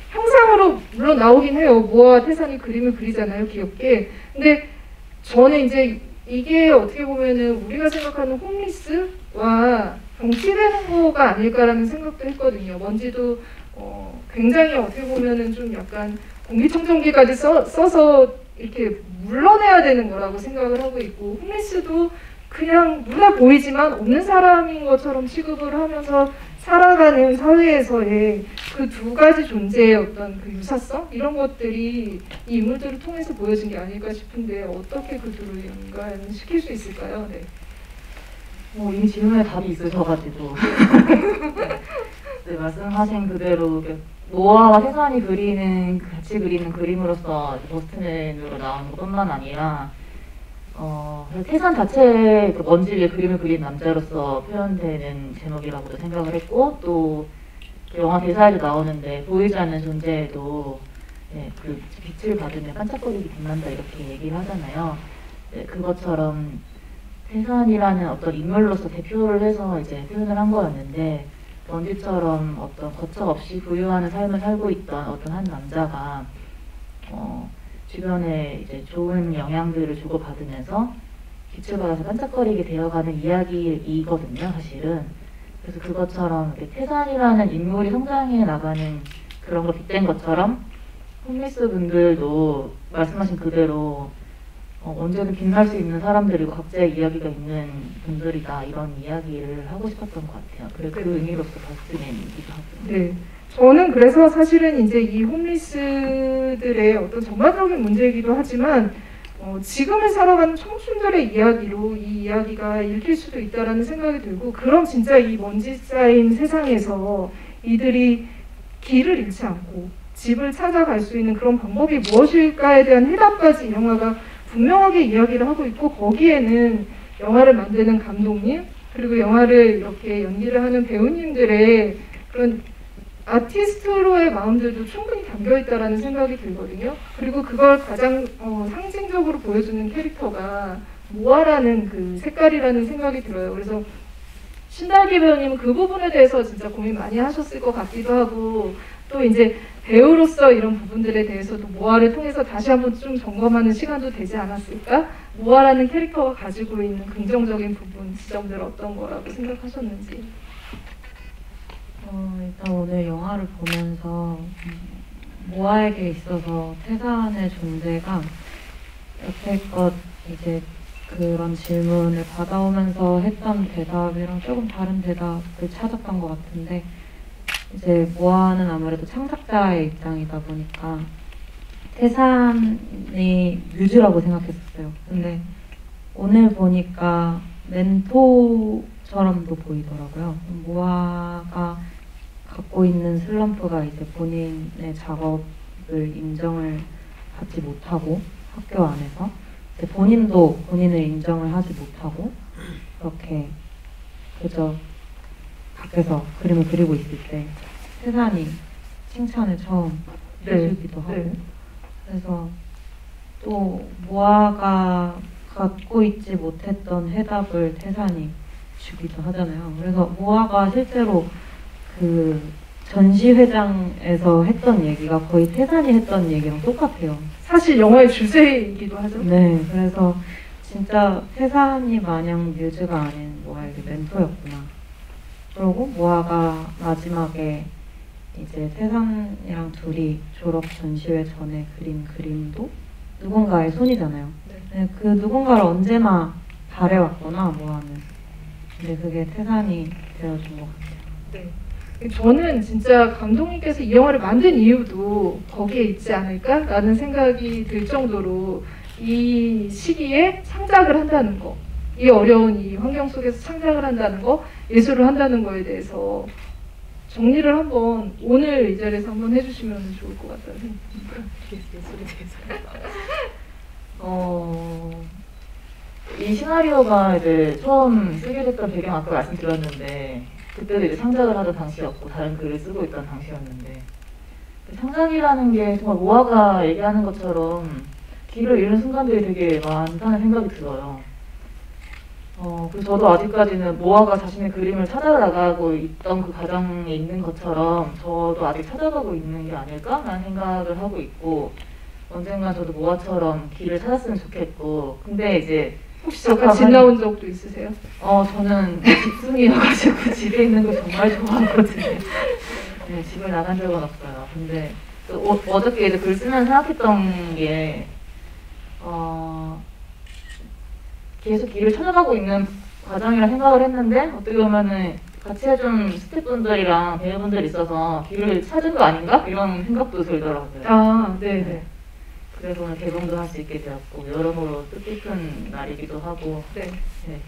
형상으로 물론 나오긴 해요. 모아와 태산이 그림을 그리잖아요, 귀엽게. 근데 저는 이제 이게 어떻게 보면은 우리가 생각하는 홈리스와 병치되는 거가 아닐까라는 생각도 했거든요. 먼지도 굉장히 어떻게 보면은 좀 약간 공기청정기까지 써서 이렇게 물러내야 되는 거라고 생각을 하고 있고 홈리스도 그냥 눈에 보이지만 없는 사람인 것처럼 취급을 하면서 살아가는 사회에서의 그 두 가지 존재의 어떤 그 유사성 이런 것들이 이 인물들을 통해서 보여진 게 아닐까 싶은데 어떻게 그 둘을 연관시킬 수 있을까요? 네. 이미 질문에 답이 있으셔가지고 네, 말씀하신 그대로 노아와 태산이 같이 그리는 그림으로서 더스트맨으로 나오는 것뿐만 아니라 태산 자체의 그 먼지 위에 그림을 그린 남자로서 표현되는 제목이라고도 생각을 했고 또 영화 대사에도 나오는데 보이지 않는 존재에도 그 빛을 받으면 반짝거리게 빛난다 이렇게 얘기를 하잖아요. 그것처럼 태산이라는 어떤 인물로서 대표를 해서 이제 표현을 한 거였는데 먼지처럼 어떤 거처 없이 부유하는 삶을 살고 있던 어떤 한 남자가 주변에 이제 좋은 영향들을 주고받으면서 빛을 받아서 반짝거리게 되어가는 이야기이거든요, 사실은. 그래서 그것처럼 태산이라는 인물이 성장해 나가는 그런 걸 빗댄 것처럼 홈리스 분들도 말씀하신 그대로 언제든 빛날 수 있는 사람들이고 각자의 이야기가 있는 분들이다 이런 이야기를 하고 싶었던 것 같아요. 그래서 그 의미로서 더스트맨이기도 하고요. 네. 저는 그래서 사실은 이제 이 홈리스들의 어떤 전반적인 문제이기도 하지만 지금을 살아가는 청춘들의 이야기로 이 이야기가 읽힐 수도 있다라는 생각이 들고, 그럼 진짜 이 먼지 쌓인 세상에서 이들이 길을 잃지 않고 집을 찾아갈 수 있는 그런 방법이 무엇일까에 대한 해답까지 이 영화가 분명하게 이야기를 하고 있고, 거기에는 영화를 만드는 감독님, 그리고 영화를 이렇게 연기를 하는 배우님들의 그런 아티스트로의 마음들도 충분히 담겨있다라는 생각이 들거든요. 그리고 그걸 가장 상징적으로 보여주는 캐릭터가 모아라는 그 색깔이라는 생각이 들어요. 그래서 신달기 배우님은 그 부분에 대해서 진짜 고민 많이 하셨을 것 같기도 하고, 또 이제 배우로서 이런 부분들에 대해서도 모아를 통해서 다시 한번 좀 점검하는 시간도 되지 않았을까? 모아라는 캐릭터가 가지고 있는 긍정적인 부분, 지점들 어떤 거라고 생각하셨는지. 일단 오늘 영화를 보면서 모아에게 있어서 태산의 존재가 여태껏 이제 그런 질문을 받아오면서 했던 대답이랑 조금 다른 대답을 찾았던 것 같은데, 이제 모아는 아무래도 창작자의 입장이다 보니까 태산이 뮤즈라고 생각했었어요. 근데 오늘 보니까 멘토처럼도 보이더라고요. 모아가 갖고 있는 슬럼프가 이제 본인의 작업을 인정을 받지 못하고, 학교 안에서 이제 본인도 본인을 인정을 하지 못하고 그렇게 그저 밖에서 그림을 그리고 있을 때 태산이 칭찬을 처음 해주기도 하고, 그래서 또 모아가 갖고 있지 못했던 해답을 태산이 주기도 하잖아요. 그래서 모아가 실제로 그 전시회장에서 했던 얘기가 거의 태산이 했던 얘기랑 똑같아요. 사실 영화의 주제이기도 하죠. 네, 그래서 진짜 태산이 마냥 뮤즈가 아닌 모아에게 멘토였구나. 그리고 모아가 마지막에 이제 태산이랑 둘이 졸업 전시회 전에 그린 그림도 누군가의 손이잖아요. 네, 그 누군가를 언제나 바래왔구나, 모아는. 근데 그게 태산이 되어준 것 같아요. 네. 저는 진짜 감독님께서 이 영화를 만든 이유도 거기에 있지 않을까라는 생각이 들 정도로 이 시기에 창작을 한다는 거, 이 어려운 이 환경 속에서 창작을 한다는 거, 예술을 한다는 거에 대해서 정리를 한번 오늘 이 자리에서 한번 해주시면 좋을 것 같다는 생각입니다. 예술에 대해서 이 시나리오가 이제 처음 쓰게 됐던 배경 아까 말씀드렸는데, 그때도 이제 창작을 하던 당시였고 다른 글을 쓰고 있던 당시였는데, 창작이라는 게 정말 모아가 얘기하는 것처럼 길을 잃는 순간들이 되게 많다는 생각이 들어요. 그래서 저도 아직까지는 모아가 자신의 그림을 찾아나가고 있던 그 과정에 있는 것처럼 저도 아직 찾아가고 있는 게 아닐까라는 생각을 하고 있고, 언젠간 저도 모아처럼 길을 찾았으면 좋겠고. 근데 이제 혹시 잠깐 집 나온 적도 있으세요? 저는 집순이여가지고 집에 있는 거 정말 좋아하거든요. 네, 집을 나간 적은 없어요. 근데 또 어저께 이제 글 쓰면서 생각했던 게, 계속 길을 찾아가고 있는 과정이라 생각을 했는데, 어떻게 보면은 같이 해준 스태프분들이랑 배우분들이 있어서 길을 찾은 거 아닌가? 이런 생각도 들더라고요. 아, 네네. 그래서 오늘 개봉도 할 수 있게 되었고, 여러모로 뜻깊은 날이기도 하고. 네. 네.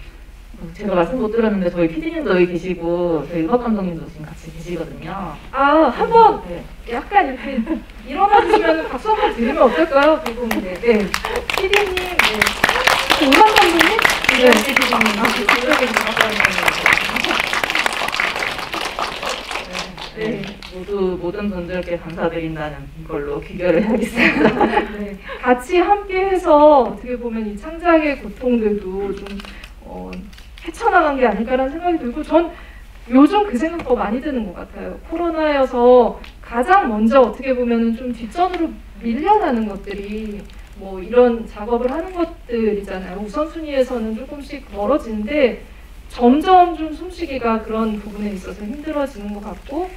제가 말씀 못 드렸는데 저희 PD님도 여기 계시고 저희 음악 감독님도 지금 같이 계시거든요. 아, 한번 네. 약간 이렇게 일어나 주시면 박수 한번 드리면 어떨까요? 그분인데. 네. PD님, 네. 음악 감독님? 네, PD님. 그쪽에 계신 음악 감독님. 네. 모든 분들께 감사드린다는 걸로 귀결을 하겠습니다. 네. 같이 함께해서 어떻게 보면 이 창작의 고통들도 좀 헤쳐나간 게 아닐까라는 생각이 들고, 전 요즘 그 생각 더 많이 드는 것 같아요. 코로나여서 가장 먼저 어떻게 보면은 좀 뒷전으로 밀려나는 것들이 뭐 이런 작업을 하는 것들이잖아요. 우선순위에서는 조금씩 멀어지는데 점점 좀 숨쉬기가 그런 부분에 있어서 힘들어지는 것 같고,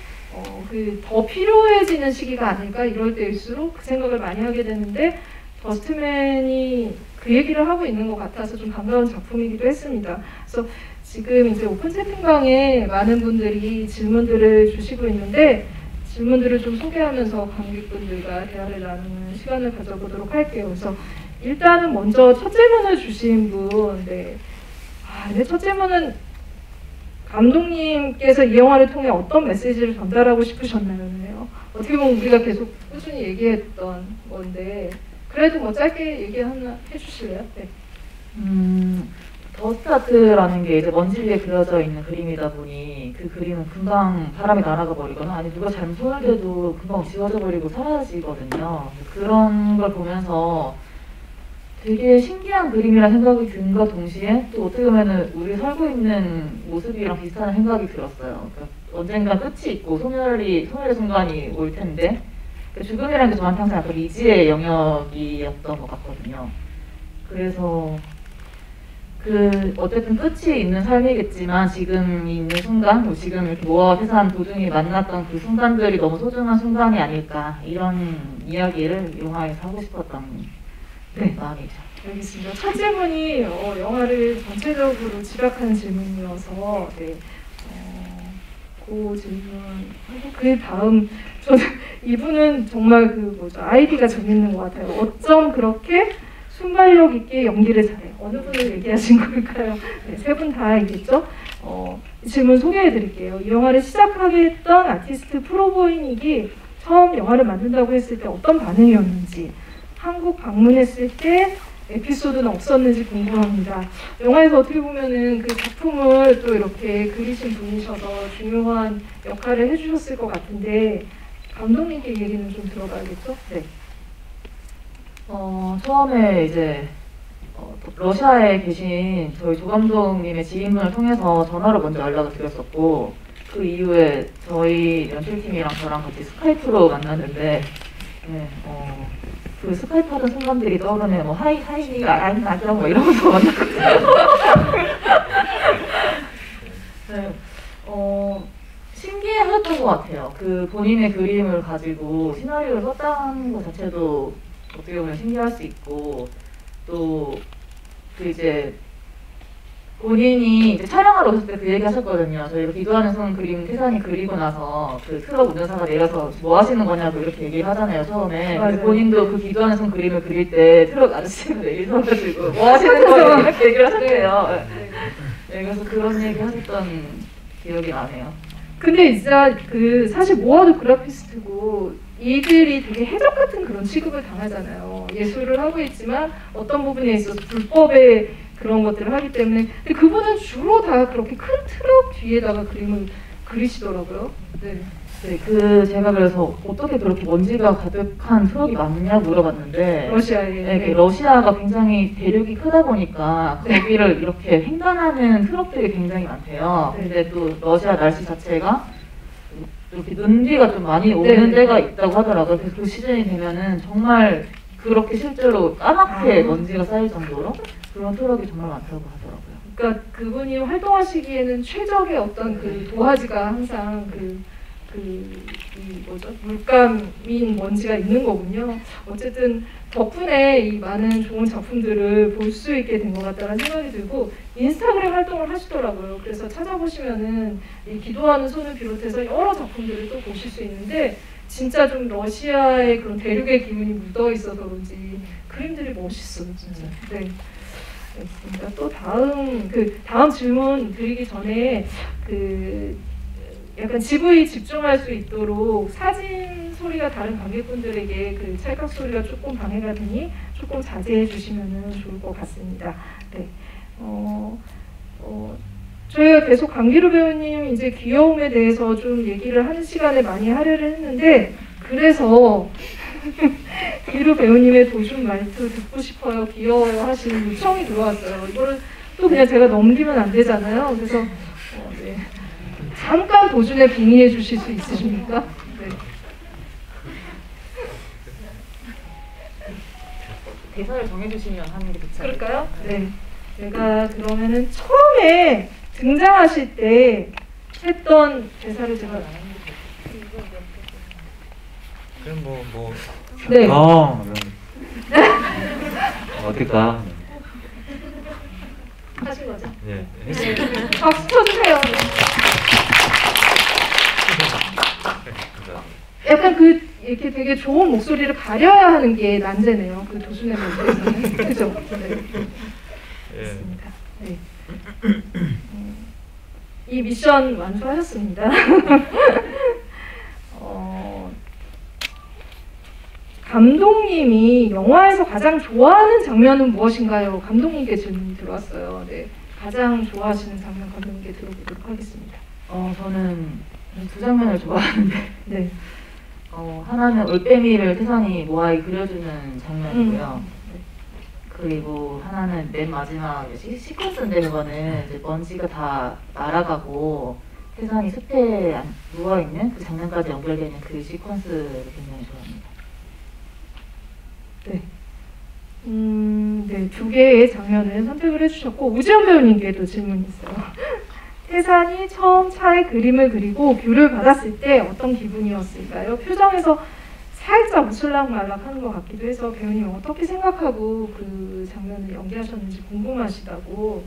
더 필요해지는 시기가 아닐까, 이럴 때일수록 그 생각을 많이 하게 되는데, 더스트맨이 그 얘기를 하고 있는 것 같아서 좀 반가운 작품이기도 했습니다. 그래서 지금 이제 오픈 채팅방에 많은 분들이 질문들을 주시고 있는데, 질문들을 좀 소개하면서 관객분들과 대화를 나누는 시간을 가져보도록 할게요. 그래서 일단은 먼저 첫 질문을 주신 분, 네. 네, 첫 질문은 감독님께서 이 영화를 통해 어떤 메시지를 전달하고 싶으셨나요? 어떻게 보면 우리가 계속 꾸준히 얘기했던 건데 그래도 뭐 짧게 얘기 하나 해주실래요? 네. 더 스타트라는 게 이제 먼지 위에 그려져 있는 그림이다 보니 그 그림은 금방 바람이 날아가 버리거나 아니 누가 잘못 손을 대도 금방 지워져 버리고 사라지거든요. 그런 걸 보면서 되게 신기한 그림이라 생각이 든과 동시에 또 어떻게 보면은 우리 살고 있는 모습이랑 비슷한 생각이 들었어요. 그러니까 언젠가 끝이 있고 소멸의 순간이 올 텐데 죽음이라는 게 저한테 항상 약간 미지의 영역이었던 것 같거든요. 그래서 어쨌든 끝이 있는 삶이겠지만 지금 있는 순간, 지금 이렇게 모아와 태산 도중에 만났던 그 순간들이 너무 소중한 순간이 아닐까 이런 이야기를 영화에서 하고 싶었던 마음이죠. 알겠습니다. 첫 질문이 영화를 전체적으로 집약하는 질문이어서 그 질문하고 그 다음 저는 이분은 정말 아이디가 재밌는 것 같아요. 어쩜 그렇게 순발력 있게 연기를 잘해. 어느 분을 얘기하신 걸까요? 네, 세 분 다이겠죠? 질문 소개해 드릴게요. 이 영화를 시작하게 했던 아티스트 프로보이닉이 처음 영화를 만든다고 했을 때 어떤 반응이었는지, 한국 방문했을 때 에피소드는 없었는지 궁금합니다. 영화에서 어떻게 보면은 그 작품을 또 이렇게 그리신 분이셔서 중요한 역할을 해주셨을 것 같은데 감독님께 얘기는 좀 들어봐야겠죠? 네. 처음에 이제 러시아에 계신 저희 조 감독님의 지인분을 통해서 전화로 먼저 연락을 드렸었고 그 이후에 저희 연출팀이랑 저랑 같이 스카이프로 만났는데 그 스카이프 하던 순간들이 떠오르네요. 뭐 하이니가 아니라 뭐 이러면서 만났거든요. 네, 신기해하셨던 것 같아요. 그 본인의 그림을 가지고 시나리오를 썼다는 것 자체도 어떻게 보면 신기할 수 있고 또 그 이제 본인이 이제 촬영하러 오셨을 때 그 얘기 하셨거든요. 저희가 기도하는 손 그림 태산이 그리고 나서 그 트럭 운전사가 내려서 뭐 하시는 거냐고 이렇게 얘기를 하잖아요, 처음에. 근데 본인도 그 기도하는 손 그림을 그릴 때 트럭 아저씨가 내리셔가지고 뭐 하시는 거예요? 이렇게 얘기를 하셨대요. 네, 그래서 그런 얘기 하셨던 기억이 나네요. 근데 진짜 사실 모아도 그래피스트고 이들이 되게 해적 같은 그런 취급을 당하잖아요. 예술을 하고 있지만 어떤 부분에 있어서 불법의 그런 것들을 하기 때문에. 근데 그분은 주로 다 그렇게 큰 트럭 뒤에다가 그림을 그리시더라고요. 네. 네, 제가 그래서 어떻게 그렇게 먼지가 가득한 트럭이 많냐 물어봤는데 러시아에. 네, 러시아가 굉장히 대륙이 크다 보니까 거기를 이렇게 횡단하는 트럭들이 굉장히 많대요. 근데 또 러시아 날씨 자체가 이렇게 눈비가 좀 많이 오는 데가 있다고 하더라고요. 그래서 그 시즌이 되면은 정말 그렇게 실제로 까맣게 먼지가 쌓일 정도로 그런 트럭이 정말 많다고 하더라고요. 그러니까 그분이 활동하시기에는 최적의 어떤 그 도화지가 항상 물감인 먼지가 있는 거군요. 어쨌든 덕분에 이 많은 좋은 작품들을 볼 수 있게 된 것 같다는 생각이 들고 인스타그램 활동을 하시더라고요. 그래서 찾아보시면은 이 기도하는 손을 비롯해서 여러 작품들을 또 보실 수 있는데 진짜 좀 러시아의 그런 대륙의 기운이 묻어 있어서 그런지 그림들이 멋있어요, 진짜. 네. 알겠습니다. 또 다음 질문 드리기 전에 약간 GV 집중할 수 있도록 사진 소리가 다른 관객분들에게 그 찰칵 소리가 조금 방해가 되니 조금 자제해 주시면 좋을 것 같습니다. 네. 저희가 계속 강기루 배우님 이제 귀여움에 대해서 좀 얘기를 하는 시간에 많이 하려를 했는데 그래서 기루 배우님의 도준 말투 듣고 싶어요, 귀여워요 하시는 요청이 들어왔어요. 이거를 또 그냥 제가 넘기면 안 되잖아요. 그래서 네. 잠깐 도준에 빙의해 주실 수 있으십니까? 네. 대사를 정해주시면 하는 게 좋지 않을까요? 그럴까요? 네. 제가 그러면은 처음에 등장하실 때 했던 대사를 제가 그럼 네. 어떨까? 하신 거죠? 예. 박수 쳐주세요. 약간 그 이렇게 되게 좋은 목소리를 가려야 하는 게 난제네요. 그 도준의 목소리는 그죠? 네. 맞습니다. 네. 이 미션 완수하셨습니다. 감독님이 영화에서 가장 좋아하는 장면은 무엇인가요? 감독님께 질문이 들어왔어요. 네, 가장 좋아하시는 장면 감독님께 들어보도록 하겠습니다. 저는 두 장면을 좋아하는데 네. 하나는 올빼미를 태산이 모아이 그려주는 장면이고요. 그리고 하나는 맨 마지막 시퀀스인데 그거는 이제 먼지가 다 날아가고 태산이 숲에 누워있는 그 장면까지 연결되는 그 시퀀스를 굉장히 좋아합니다. 네. 네, 두 개의 장면을 선택을 해주셨고 우지연 배우님께도 질문이 있어요. 태산이 처음 차에 그림을 그리고 뷰를 받았을 때 어떤 기분이었을까요? 표정에서 살짝 우슬락말락하는 것 같기도 해서 배우님 어떻게 생각하고 그 장면을 연기하셨는지 궁금하시다고.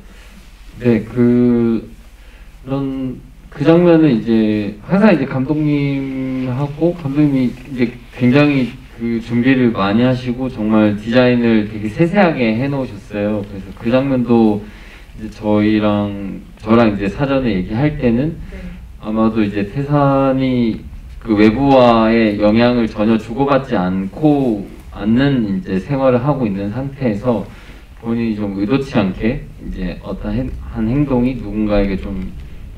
네, 그 장면은 이제 항상 이제 감독님이 이제 굉장히 그 준비를 많이 하시고 정말 디자인을 되게 세세하게 해놓으셨어요. 그래서 그 장면도 이제 저랑 이제 사전에 얘기할 때는 아마도 이제 태산이 그 외부와의 영향을 전혀 주고받지 않는 이제 생활을 하고 있는 상태에서 본인이 좀 의도치 않게 이제 어떤 한 행동이 누군가에게 좀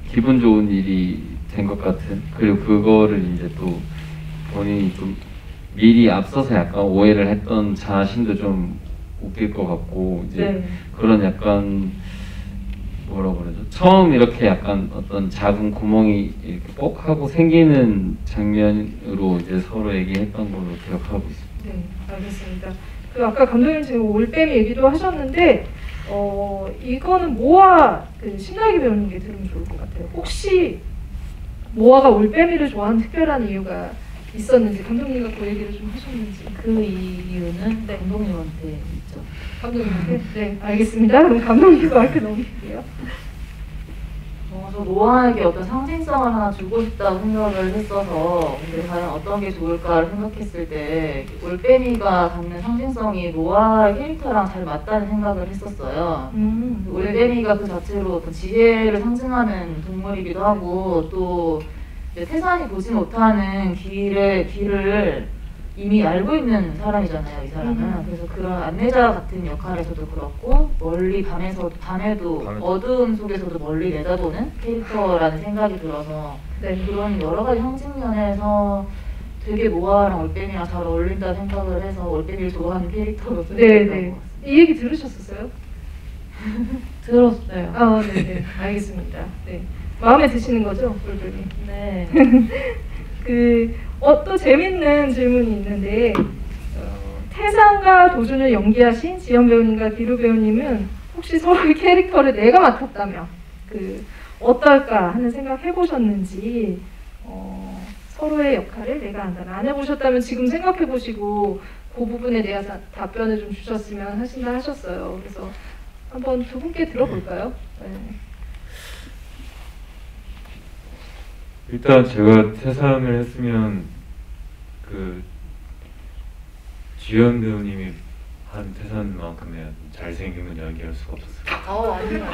기분 좋은 일이 된 것 같은, 그리고 그거를 이제 또 본인이 좀 미리 앞서서 약간 오해를 했던 자신도 좀 웃길 것 같고, 이제 그런 약간 뭐라고 그러죠? 처음 이렇게 약간 어떤 작은 구멍이 이렇게 뻑 하고 생기는 장면으로 이제 서로 얘기했던 걸로 기억하고 있습니다. 네, 알겠습니다. 그 아까 감독님 지금 올빼미 얘기도 하셨는데 이거는 모아 그 신나기 배우님께 들으면 좋을 것 같아요. 혹시 모아가 올빼미를 좋아하는 특별한 이유가 있었는지 감독님과 그 얘기를 좀 하셨는지. 그 이유는 감독님한테 있죠. 감독님한테? 네, 알겠습니다. 그럼 감독님 마이크 넘길게요. 저 모아에게 어떤 상징성을 하나 주고 싶다고 생각을 했어서, 근데 과연 어떤 게 좋을까를 생각했을 때 올빼미가 갖는 상징성이 모아 캐릭터랑 잘 맞다는 생각을 했었어요. 올빼미가 그 자체로 어떤 지혜를 상징하는 동물이기도 하고, 또 이제 태산이 보지 못하는 길을 이미 알고 있는 사람이잖아요, 이 사람은. 그래서 그런 안내자 같은 역할에서도 그렇고, 멀리 밤에도 어두움 속에서도 멀리 내다보는 캐릭터라는 생각이 들어서, 그런 여러 가지 상징 면에서 되게 모아랑 올빼미랑 잘 어울린다 생각을 해서 올빼미를 좋아하는 캐릭터로 생각했던 것 같습니다. 이 얘기 들으셨었어요? 들었어요. 네네. 알겠습니다. 네. 마음에 드시는 거죠, 올빼미? 네. 또 재밌는 질문이 있는데 태산과 도준을 연기하신 지연 배우님과 기루 배우님은 혹시 서로의 캐릭터를 내가 맡았다면 어떨까 하는 생각 해보셨는지, 서로의 역할을 내가 한다면 안 해보셨다면 지금 생각해보시고 그 부분에 대해서 답변을 좀 주셨으면 하신다 하셨어요. 그래서 한번 두 분께 들어볼까요? 네. 일단 제가 태산을 했으면 그 주연 배우님이 한 태산만큼의 잘생긴 건 연기할 수가 없었어요. 아니요.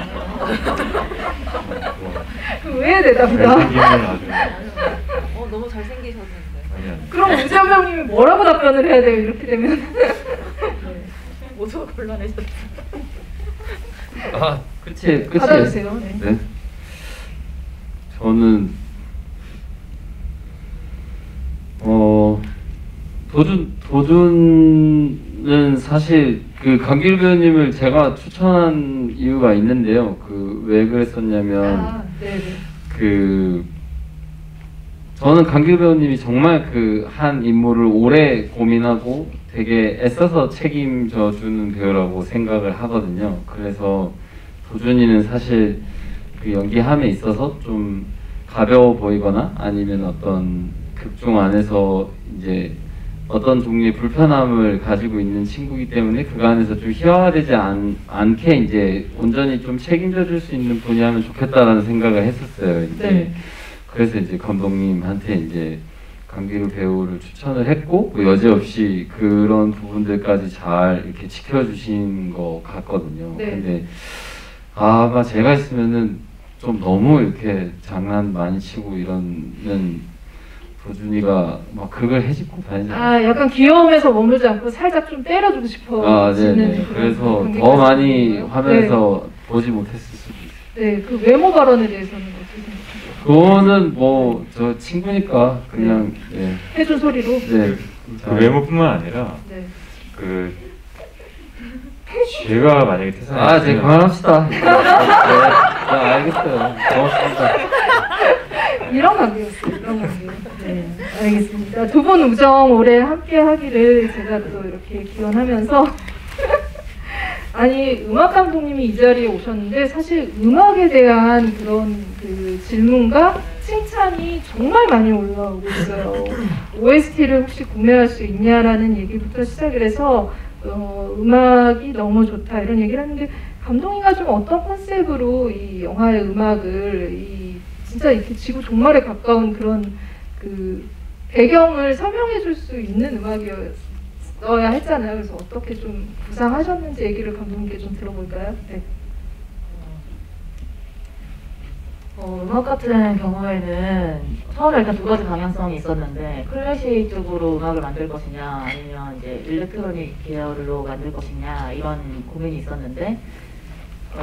왜 대답이다? 잘생긴 건 아주 너무 잘생기셨는데. 아니야. 그럼 우지연 배우님이 뭐라고 답변을 해야 돼요? 이렇게 되면. 모두가 곤란해졌어. 끝이 받아주세요. 네. 저는 도준은 사실 그 강길 배우님을 제가 추천한 이유가 있는데요. 왜 그랬었냐면 저는 강길 배우님이 정말 한 인물을 오래 고민하고 되게 애써서 책임져 주는 배우라고 생각을 하거든요. 그래서 도준이는 사실 그 연기함에 있어서 좀 가벼워 보이거나 아니면 어떤 극중 안에서 이제 어떤 종류의 불편함을 가지고 있는 친구이기 때문에 그 안에서 좀 희화화되지 않게 이제 온전히 좀 책임져 줄 수 있는 분이라면 좋겠다라는 생각을 했었어요. 이제. 그래서 이제 감독님한테 이제 강비루 배우를 추천을 했고 뭐 여지없이 그런 부분들까지 잘 이렇게 지켜주신 것 같거든요. 네. 근데 아마 제가 있으면은 좀 너무 이렇게 장난 많이 치고 이러는 도준이가 막 그걸 해집고 다니지 아, 약간 귀여움에서 머물지 않고 살짝 좀 때려주고 싶어. 아, 네네. 그래서 더 많이 화면에서 보지 못했을 수도 있어요. 네, 그 외모 발언에 대해서는 어떻게 생각하세요? 그거는 뭐 저 친구니까 그냥 네. 해준 소리로? 네. 그 외모뿐만 아니라 네. 그 제가 만약에 태산에 아, 이제 그만합시다. 네, 알겠어요. 고맙습니다. 이런 관계였어요. 이런 관계. 네, 알겠습니다. 두 분 우정 오래 함께 하기를 제가 또 이렇게 기원하면서 아니 음악 감독님이 이 자리에 오셨는데 사실 음악에 대한 그런 그 질문과 칭찬이 정말 많이 올라오고 있어요. OST를 혹시 구매할 수 있냐라는 얘기부터 시작을 해서 음악이 너무 좋다 이런 얘기를 하는데 감독님과 좀 어떤 컨셉으로 이 영화의 음악을 진짜 이렇게 지구 종말에 가까운 그런 그 배경을 설명해 줄 수 있는 음악이었어야 했잖아요. 그래서 어떻게 좀 구상하셨는지 얘기를 감독님께 좀 들어볼까요? 네. 음악 같은 경우에는 처음에 일단 두 가지 방향성이 있었는데 클래식 쪽으로 음악을 만들 것이냐 아니면 이제 일렉트로닉 계열로 만들 것이냐 이런 고민이 있었는데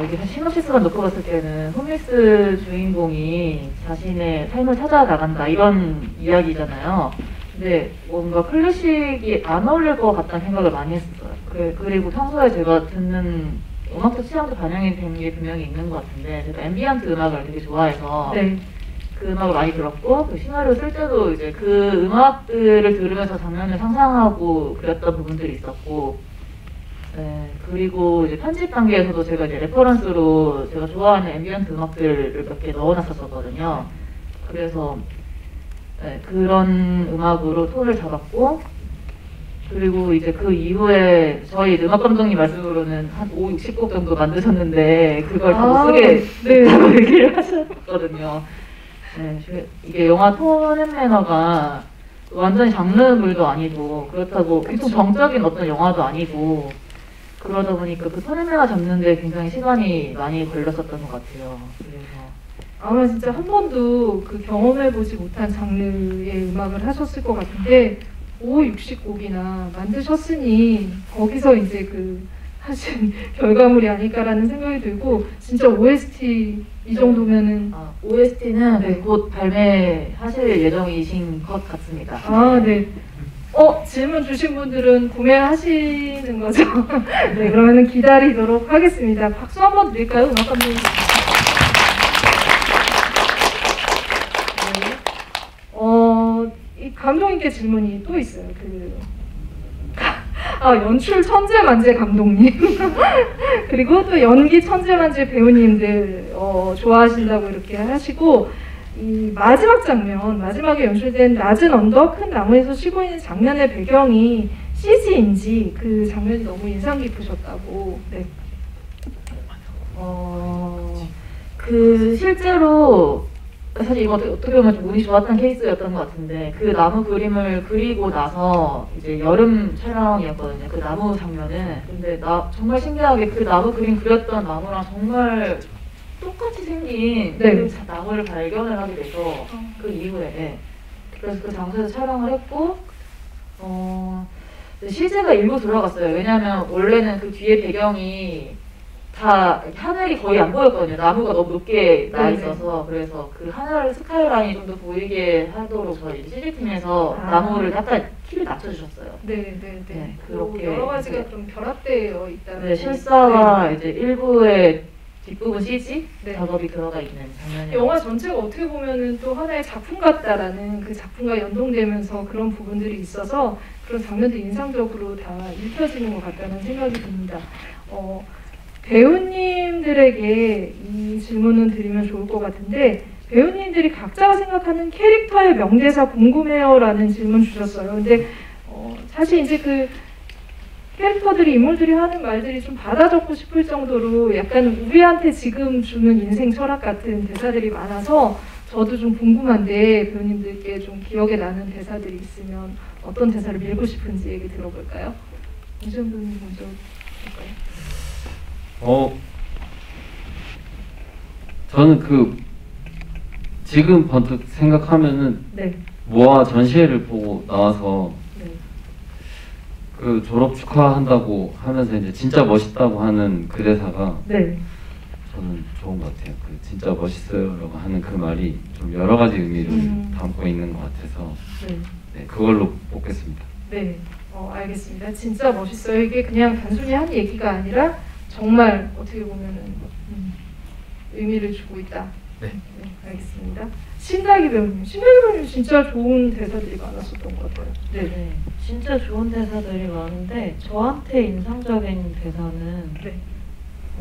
이게 시놉시스만 놓고 봤을 때는 홈리스 주인공이 자신의 삶을 찾아 나간다 이런 이야기잖아요. 근데 뭔가 클래식이 안 어울릴 것 같다는 생각을 많이 했어요. 그리고 평소에 제가 듣는 음악적 취향도 반영이 된 게 분명히 있는 것 같은데 제가 앰비언트 음악을 되게 좋아해서 네. 그 음악을 많이 들었고 그 시나리오 쓸 때도 이제 그 음악들을 들으면서 장면을 상상하고 그렸던 부분들이 있었고 네, 그리고 이제 편집 단계에서도 제가 이제 레퍼런스로 제가 좋아하는 앰비언트 음악들을 몇 개 넣어놨었거든요. 그래서 네, 그런 음악으로 톤을 잡았고 그리고 이제 그 이후에 저희 음악 감독님 말씀으로는 한 5, 60곡 정도 만드셨는데 그걸 다 못 쓰게 됐다고 얘기를 하셨거든요. 네, 이게 영화 톤 앤 매너가 완전히 장르물도 아니고 그렇다고 엄청 정적인 어떤 영화도 아니고 그러다 보니까 그 톤 앤 매너 잡는데 굉장히 시간이 많이 걸렸었던 것 같아요. 그래서 아마 진짜 한 번도 그 경험해보지 못한 장르의 음악을 하셨을 것 같은데 5, 60곡이나 만드셨으니 거기서 이제 그 하신 결과물이 아닐까라는 생각이 들고 진짜 OST 이 정도면은 OST는 네. 곧 발매하실 예정이신 것 같습니다. 아, 네. 질문 주신 분들은 구매하시는 거죠? 네, 그러면은 기다리도록 하겠습니다. 박수 한번 드릴까요, 음악 감독님? 이 감독님께 질문이 또 있어요. 연출 천재만재 감독님 그리고 또 연기 천재만재 배우님들 좋아하신다고 이렇게 하시고 이 마지막에 연출된 낮은 언덕 큰 나무에서 쉬고 있는 장면의 배경이 CG인지 그 장면이 너무 인상 깊으셨다고. 네. 실제로 사실 이거 어떻게 보면 좀 운이 좋았던 케이스였던 것 같은데 그 나무 그림을 그리고 나서 이제 여름 촬영이었거든요. 그 나무 장면은. 근데 정말 신기하게 그 나무 그림 그렸던 나무랑 정말 똑같이 생긴 그 나무를 발견을 하게 돼서 그 이후에 그래서 그 장소에서 촬영을 했고 CG가 일부 들어갔어요. 왜냐하면 원래는 그 뒤에 배경이 다 하늘이 거의 안 보였거든요. 나무가 너무 높게 나 있어서. 그래서 그 하늘 스카이라인이 좀 더 보이게 하도록 저희 CG팀에서 나무를 약간 키를 낮춰주셨어요. 네, 그렇게 여러 가지가 좀 결합되어 있다는. 네, 실사와 이제 일부의 뒷부분 CG 작업이 들어가 있는 장면이에요. 영화 전체가 어떻게 보면은 또 하나의 작품 같다라는 그 작품과 연동되면서 그런 부분들이 있어서 그런 장면도 인상적으로 다 읽혀지는 것 같다는 생각이 듭니다. 배우님들에게 이 질문은 드리면 좋을 것 같은데 배우님들이 각자가 생각하는 캐릭터의 명대사 궁금해요라는 질문 주셨어요. 근데 사실 이제 그 캐릭터들이 인물들이 하는 말들이 좀 받아 적고 싶을 정도로 약간 우리한테 지금 주는 인생 철학 같은 대사들이 많아서 저도 좀 궁금한데 배우님들께 좀 기억에 나는 대사들이 있으면 어떤 대사를 밀고 싶은지 얘기 들어볼까요? 이정 배우님 먼저 볼까요? 저는 지금 번뜩 생각하면은 네. 모아 전시회를 보고 나와서 네. 그 졸업 축하한다고 하면서 이제 진짜 멋있다고 하는 그 대사가 네. 저는 좋은 것 같아요. 그 진짜 멋있어요라고 하는 그 말이 좀 여러 가지 의미를 담고 있는 것 같아서 네. 네, 그걸로 뽑겠습니다. 네. 알겠습니다. 진짜 멋있어요. 이게 그냥 단순히 한 얘기가 아니라 정말 어떻게 보면은 의미를 주고 있다. 네. 네, 알겠습니다. 신다기 배우님 진짜 좋은 대사들이 많았었던 것 같아요. 네. 네, 진짜 좋은 대사들이 많은데 저한테 인상적인 대사는 네.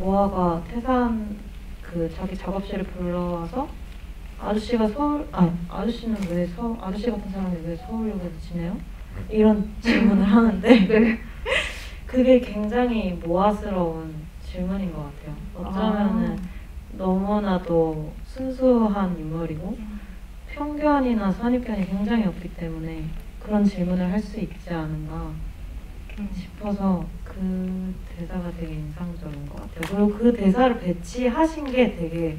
모아가 태산 그 자기 작업실에 불러와서 아저씨가 아저씨는 왜 아저씨 같은 사람이 왜 서울역에서 지내요? 이런 질문을 하는데 네. 그게 굉장히 모아스러운 질문인 것 같아요. 어쩌면은 너무나도 순수한 인물이고 편견이나 선입견이 굉장히 없기 때문에 그런 질문을 할 수 있지 않은가 싶어서 그 대사가 되게 인상적인 것 같아요. 그리고 그 대사를 배치하신 게 되게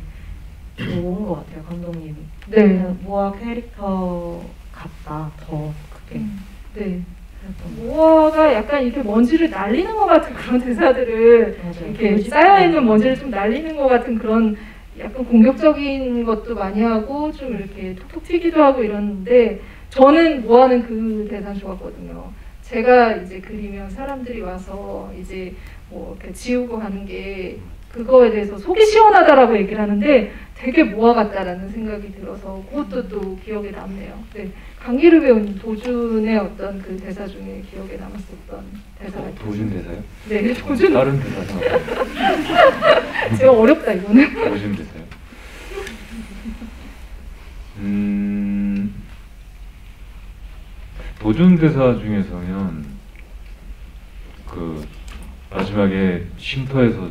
좋은 것 같아요, 감독님이. 네. 모아 캐릭터 같다, 더 그게. 네. 그랬던 것 모아가 약간 이렇게 먼지를 날리는 것 같은 그런 대사들을 맞아요. 이렇게 쌓여있는 먼지를 좀 날리는 것 같은 그런 약간 공격적인 것도 많이 하고 좀 이렇게 톡톡 튀기도 하고 이러는데 저는 모아는 그 대사 좋았거든요. 제가 이제 그리면 사람들이 와서 이제 뭐 이렇게 지우고 가는 게 그거에 대해서 속이 시원하다라고 얘기를 하는데 되게 모아 같다라는 생각이 들어서 그것도 또 기억에 남네요. 네. 강기루 배우님 도준의 어떤 그 대사 중에 기억에 남았었던 대사가 있어요. 도준 대사요? 네, 도준. 다른 대사 생각. 제가 어렵다 이거는. 도준 대사요? 도준 대사 중에서는 그 마지막에 쉼터에서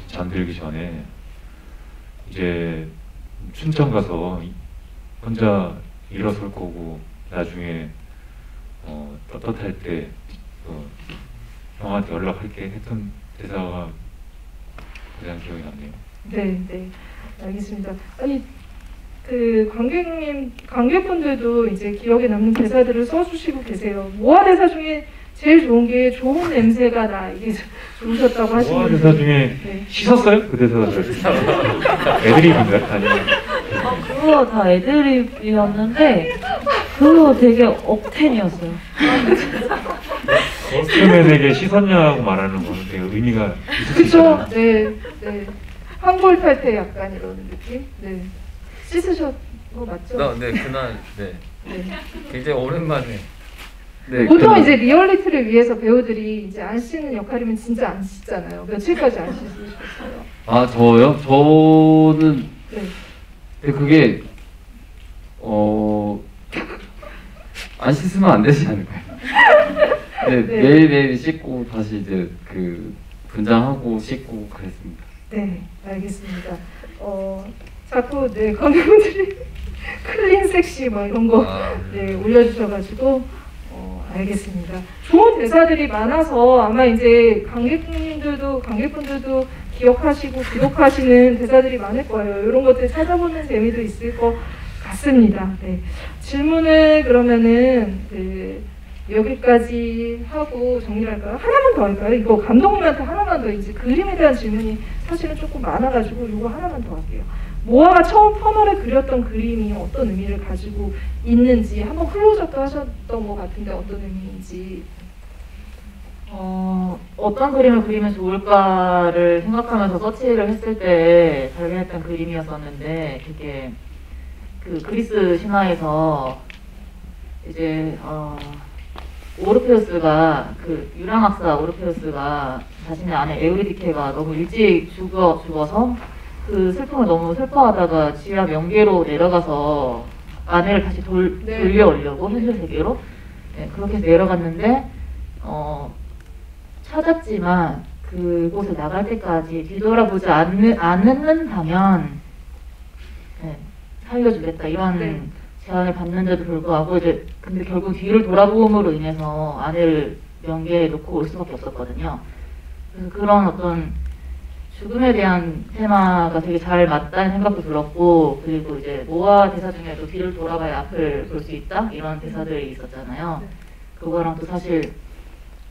잠들기 전에 이제 춘천 가서 혼자 일어설 거고 나중에 떳떳할 때 형한테 연락할게 했던 대사가 가장 기억이 남네요. 네, 네, 알겠습니다. 아니 그 관객분들도 이제 기억에 남는 대사들을 써주시고 계세요. 모아 대사 중에 제일 좋은 게 좋은 냄새가 나 이게 좋으셨다고 모아 하시는데. 대사 중에 네. 씻었어요? 그 대사가 애드립인가요? 아니면 그거 다 애드립이었는데 그거 되게 억텐이었어요. 버스맨에게 씻었냐고 말하는 거는 되게 의미가 그쵸? 있으시잖아요. 네, 네. 황골 탈 때 약간 이런 느낌? 네. 씻으셨 거 맞죠? 네, 그날 네. 네. 굉장히 오랜만에 네, 보통 이제 리얼리티를 위해서 배우들이 이제 안 씻는 역할이면 진짜 안 씻잖아요. 며칠까지 안 씻으셨어요? 저요? 저는 네. 근데 그게 안 씻으면 안 되지 않을까요? 네, 네. 매일매일 씻고 다시 이제 그 분장하고 씻고 그랬습니다. 네, 알겠습니다. 자꾸 네 관객분들이 클린 섹시 막 이런 거 네, 올려주셔가지고 알겠습니다. 좋은 대사들이 많아서 아마 이제 관객분들도 기억하시고 기록하시는 대사들이 많을 거예요. 이런 것들 찾아보는 재미도 있을 것 같습니다. 네. 질문을 그러면은 여기까지 하고 정리를 할까요? 하나만 더 할까요? 이거 감독님한테 하나만 더 이제 그림에 대한 질문이 사실은 조금 많아가지고 이거 하나만 더 할게요. 모아가 처음 터널에 그렸던 그림이 어떤 의미를 가지고 있는지 한번 클로즈업도 하셨던 것 같은데 어떤 의미인지. 어떤 그림을 그리면 좋을까를 생각하면서 서치를 했을 때 발견했던 그림이었었는데 그게 그 그리스 신화에서 이제 오르페우스가 그 유랑학사 오르페우스가 자신의 아내 에우리디케가 너무 일찍 죽어서 그 슬픔을 너무 슬퍼하다가 지하 명계로 내려가서 아내를 다시 돌려오려고 현실 세계로 그렇게 해서 내려갔는데 찾았지만 그곳을 나갈 때까지 뒤돌아보지 않는다면 살려주겠다 이런 네. 제안을 받는데도 불구하고 이제 근데 결국 뒤를 돌아보음으로 인해서 아내를 명계에 놓고 올 수밖에 없었거든요. 그래서 그런 어떤 죽음에 대한 테마가 되게 잘 맞다는 생각도 들었고, 그리고 이제 모아 대사 중에도 뒤를 돌아봐야 앞을 볼 수 있다 이런 대사들이 있었잖아요. 네. 그거랑 또 사실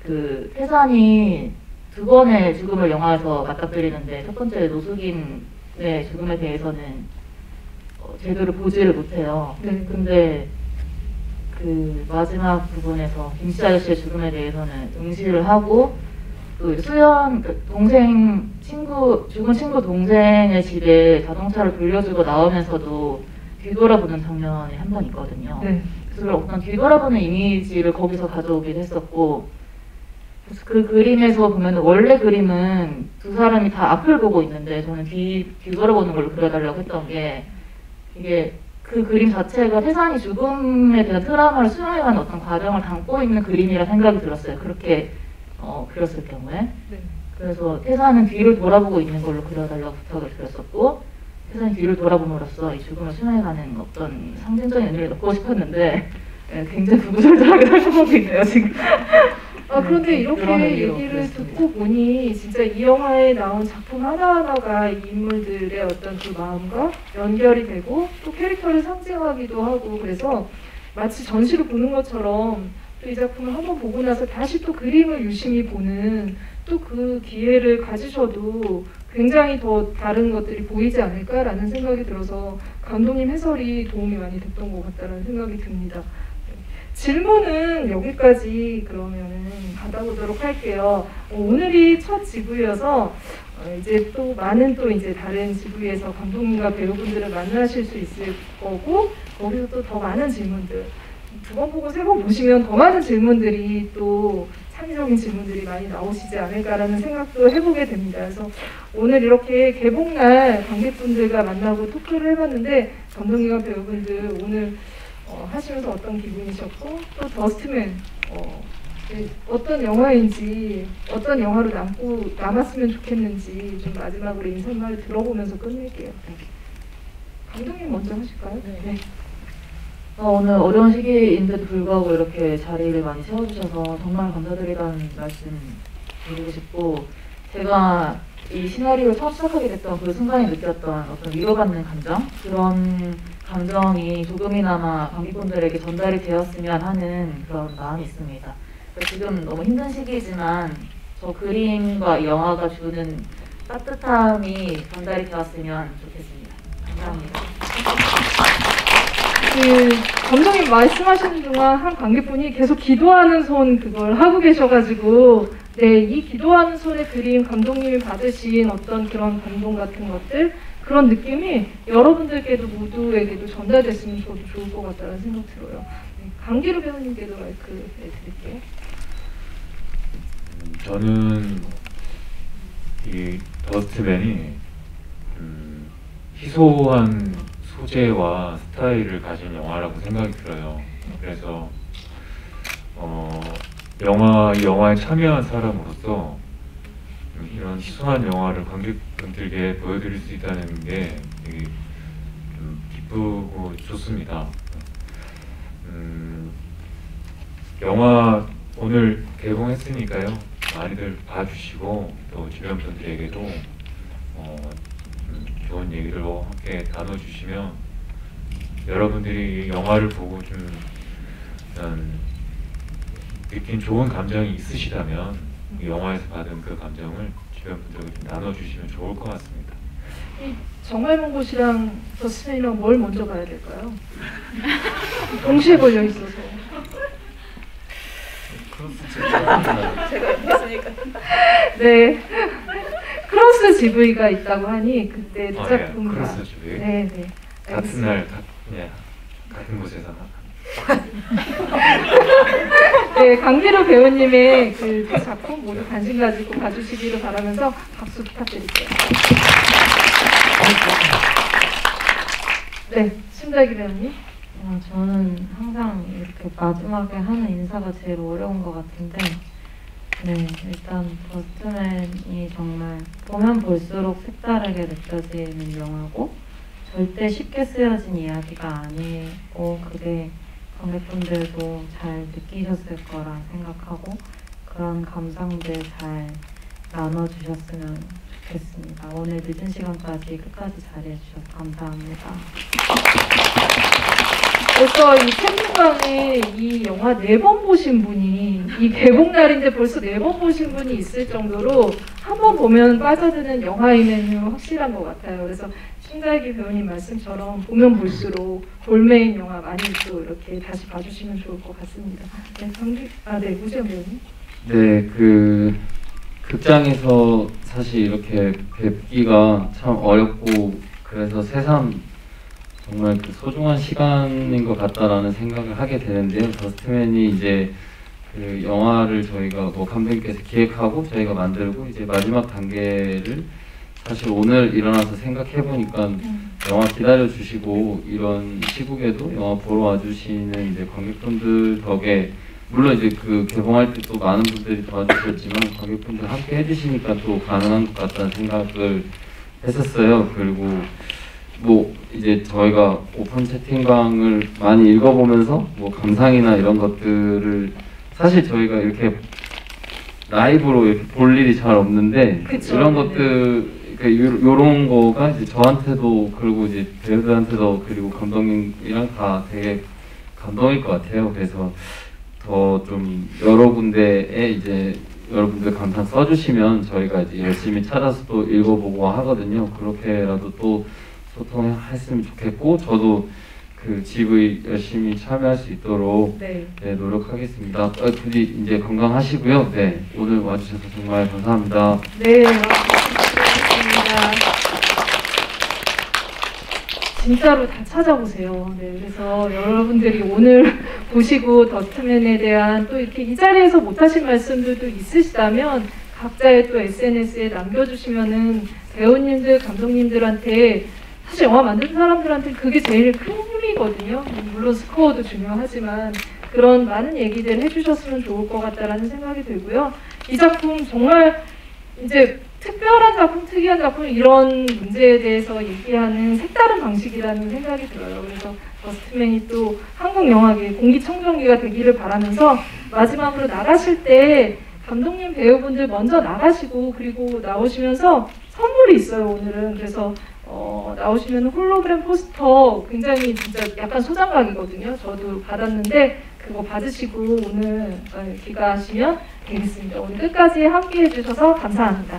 그 태산이 두 번의 죽음을 영화에서 맞닥뜨리는데 첫 번째 노숙인의 죽음에 대해서는 제대로 보지를 못해요. 네. 근데 그 마지막 부분에서 김씨 아저씨의 죽음에 대해서는 응시를 하고 또 수연 동생 친구 죽은 친구 동생의 집에 자동차를 돌려주고 나오면서도 뒤돌아보는 장면이 한 번 있거든요. 네. 그래서 어떤 뒤돌아보는 이미지를 거기서 가져오기도 했었고, 그래서 그 그림에서 보면 원래 그림은 두 사람이 다 앞을 보고 있는데 저는 뒤돌아보는 걸로 그려달라고 했던 게 이게 그 그림 자체가 태산이 죽음에 대한 트라우마를 수용해가는 어떤 과정을 담고 있는 그림이라 생각이 들었어요. 그렇게 그렸을 경우에. 네. 그래서 태산은 뒤를 돌아보고 있는 걸로 그려달라고 부탁을 드렸었고, 태산이 뒤를 돌아봄으로써 이 죽음을 수용해가는 어떤 상징적인 의미를 넣고 싶었는데 굉장히 구구절절하게 설명하고 있네요 지금. 그런데 이렇게 그런 의미로 얘기를 그렸습니다. 듣고 보니 진짜 이 영화에 나온 작품 하나하나가 이 인물들의 어떤 그 마음과 연결이 되고 또 캐릭터를 상징하기도 하고, 그래서 마치 전시를 보는 것처럼 또 이 작품을 한번 보고 나서 다시 또 그림을 유심히 보는 또 그 기회를 가지셔도 굉장히 더 다른 것들이 보이지 않을까라는 생각이 들어서 감독님 해설이 도움이 많이 됐던 것 같다는 생각이 듭니다. 질문은 여기까지 그러면은 받아보도록 할게요. 오늘이 첫 지부여서 이제 또 많은 또 이제 다른 지부에서 감독님과 배우분들을 만나실 수 있을 거고, 거기서 또 더 많은 질문들, 두 번 보고 세 번 보시면 더 많은 질문들이 또 창의적인 질문들이 많이 나오시지 않을까라는 생각도 해보게 됩니다. 그래서 오늘 이렇게 개봉날 관객분들과 만나고 토크를 해봤는데, 감독님과 배우분들 오늘 하시면서 어떤 기분이셨고, 또 더스트맨 어떤 영화인지, 어떤 영화로 남았으면 좋겠는지 좀 마지막으로 인사말 들어보면서 끝낼게요. 네. 감독님 먼저 하실까요? 네. 오늘 어려운 시기인데도 불구하고 이렇게 자리를 많이 채워주셔서 정말 감사드리다는 말씀 드리고 싶고, 제가 이 시나리오를 처음 시작하게 됐던 그 순간에 느꼈던 어떤 위로받는 감정, 그런 감정이 조금이나마 관객분들에게 전달이 되었으면 하는 그런 마음이 있습니다. 지금 너무 힘든 시기지만 저 그림과 이 영화가 주는 따뜻함이 전달이 되었으면 좋겠습니다. 감사합니다. 그 감독님 말씀하시는 동안 한 관객분이 계속 기도하는 손 그걸 하고 계셔가지고, 네, 이 기도하는 손의 그림, 감독님이 받으신 어떤 그런 감동 같은 것들, 그런 느낌이 여러분들께도 모두에게도 전달됐으면 저도 좋을 것 같다는 생각 들어요. 네, 강기루 배우님께도 마이크 드릴게요. 저는 이 더스트맨이 희소한 소재와 스타일을 가진 영화라고 생각이 들어요. 그래서 이 영화에 참여한 사람으로서 이런 희소한 영화를 관객분들께 보여드릴 수 있다는 게 되게 좀 기쁘고 좋습니다. 영화 오늘 개봉했으니까요. 많이들 봐주시고 또 주변 분들에게도 좋은 얘기를 함께 나눠주시면 여러분들이 영화를 보고 좀 느낀 좋은 감정이 있으시다면 이 영화에서 받은 그 감정을 주변 분들에게 좀 나눠주시면 좋을 것 같습니다. 이 정말 먼 곳이랑 더스트맨이랑 뭘 먼저 봐야 될까요? 동시에 걸려 있어서. 제가 했으니까. 네. 크로스 GV가 있다고 하니 그때 두 작품 다. 크로스 GV. 네, 네. 같은 날 같은 곳에서. 네, 강기루 배우님의 그 작품 모두 관심 가지고 봐주시기를 바라면서 박수 부탁드릴게요. 네, 심달기 배우님. 저는 항상 이렇게 마지막에 하는 인사가 제일 어려운 것 같은데, 네, 일단 더스트맨이 정말 보면 볼수록 색다르게 느껴지는 영화고, 절대 쉽게 쓰여진 이야기가 아니고 그게 관객분들도 잘 느끼셨을 거라 생각하고 그런 감상들 잘 나눠주셨으면 좋겠습니다. 오늘 늦은 시간까지 끝까지 자리해주셔서 감사합니다. 벌써 이 캠핑방에 이 영화 4번 보신 분이 이 개봉날인데 벌써 4번 보신 분이 있을 정도로 한 번 보면 빠져드는 영화임에는 확실한 것 같아요. 그래서 신자기 배우님 말씀처럼 보면 볼수록 볼메인 영화 많이 또 이렇게 다시 봐주시면 좋을 것 같습니다. 네, 무지영 배우님. 네, 그 극장에서 사실 이렇게 뵙기가 참 어렵고 그래서 새삼 정말 그 소중한 시간인 것 같다라는 생각을 하게 되는데요. 더스트맨이 이제 그 영화를 저희가 뭐 감독님께서 기획하고 저희가 만들고 이제 마지막 단계를 사실 오늘 일어나서 생각해 보니까 영화 기다려 주시고 이런 시국에도 영화 보러 와주시는 이제 관객분들 덕에 물론 이제 그 개봉할 때 또 많은 분들이 도와주셨지만 관객분들 함께 해주시니까 또 가능한 것 같다는 생각을 했었어요. 그리고 뭐 이제 저희가 오픈 채팅방을 많이 읽어보면서 뭐 감상이나 이런 것들을 사실 저희가 이렇게 라이브로 이렇게 볼 일이 잘 없는데 그쵸, 이런 네네. 것들 이런 거가 이제 저한테도 그리고 이제 배우들한테도 그리고 감독님이랑 다 되게 감동일 것 같아요. 그래서 더 좀 여러 군데에 이제 여러분들 감상 써주시면 저희가 이제 열심히 찾아서 또 읽어보고 하거든요. 그렇게라도 또 소통했으면 좋겠고 저도 그 GV 열심히 참여할 수 있도록 네. 네, 노력하겠습니다. 부디 이제 건강하시고요. 네, 오늘 와주셔서 정말 감사합니다. 네, 고맙습니다. 진짜로 다 찾아보세요. 네, 그래서 여러분들이 오늘 보시고 더스트맨에 대한 또 이렇게 이 자리에서 못하신 말씀들도 있으시다면 각자의 또 SNS에 남겨주시면은 배우님들, 감독님들한테 사실 영화 만드는 사람들한테 그게 제일 큰 힘이거든요. 물론 스코어도 중요하지만 그런 많은 얘기들 해주셨으면 좋을 것 같다라는 생각이 들고요. 이 작품 정말 이제 특별한 작품, 특이한 작품 이런 문제에 대해서 얘기하는 색다른 방식이라는 생각이 들어요. 그래서 더스트맨이 또 한국 영화계 공기청정기가 되기를 바라면서 마지막으로 나가실 때 감독님 배우분들 먼저 나가시고 그리고 나오시면서 선물이 있어요. 오늘은 그래서 나오시면 홀로그램 포스터 굉장히 진짜 약간 소장각이거든요. 저도 받았는데 그거 받으시고 오늘 귀가하시면 되겠습니다. 오늘 끝까지 함께 해주셔서 감사합니다.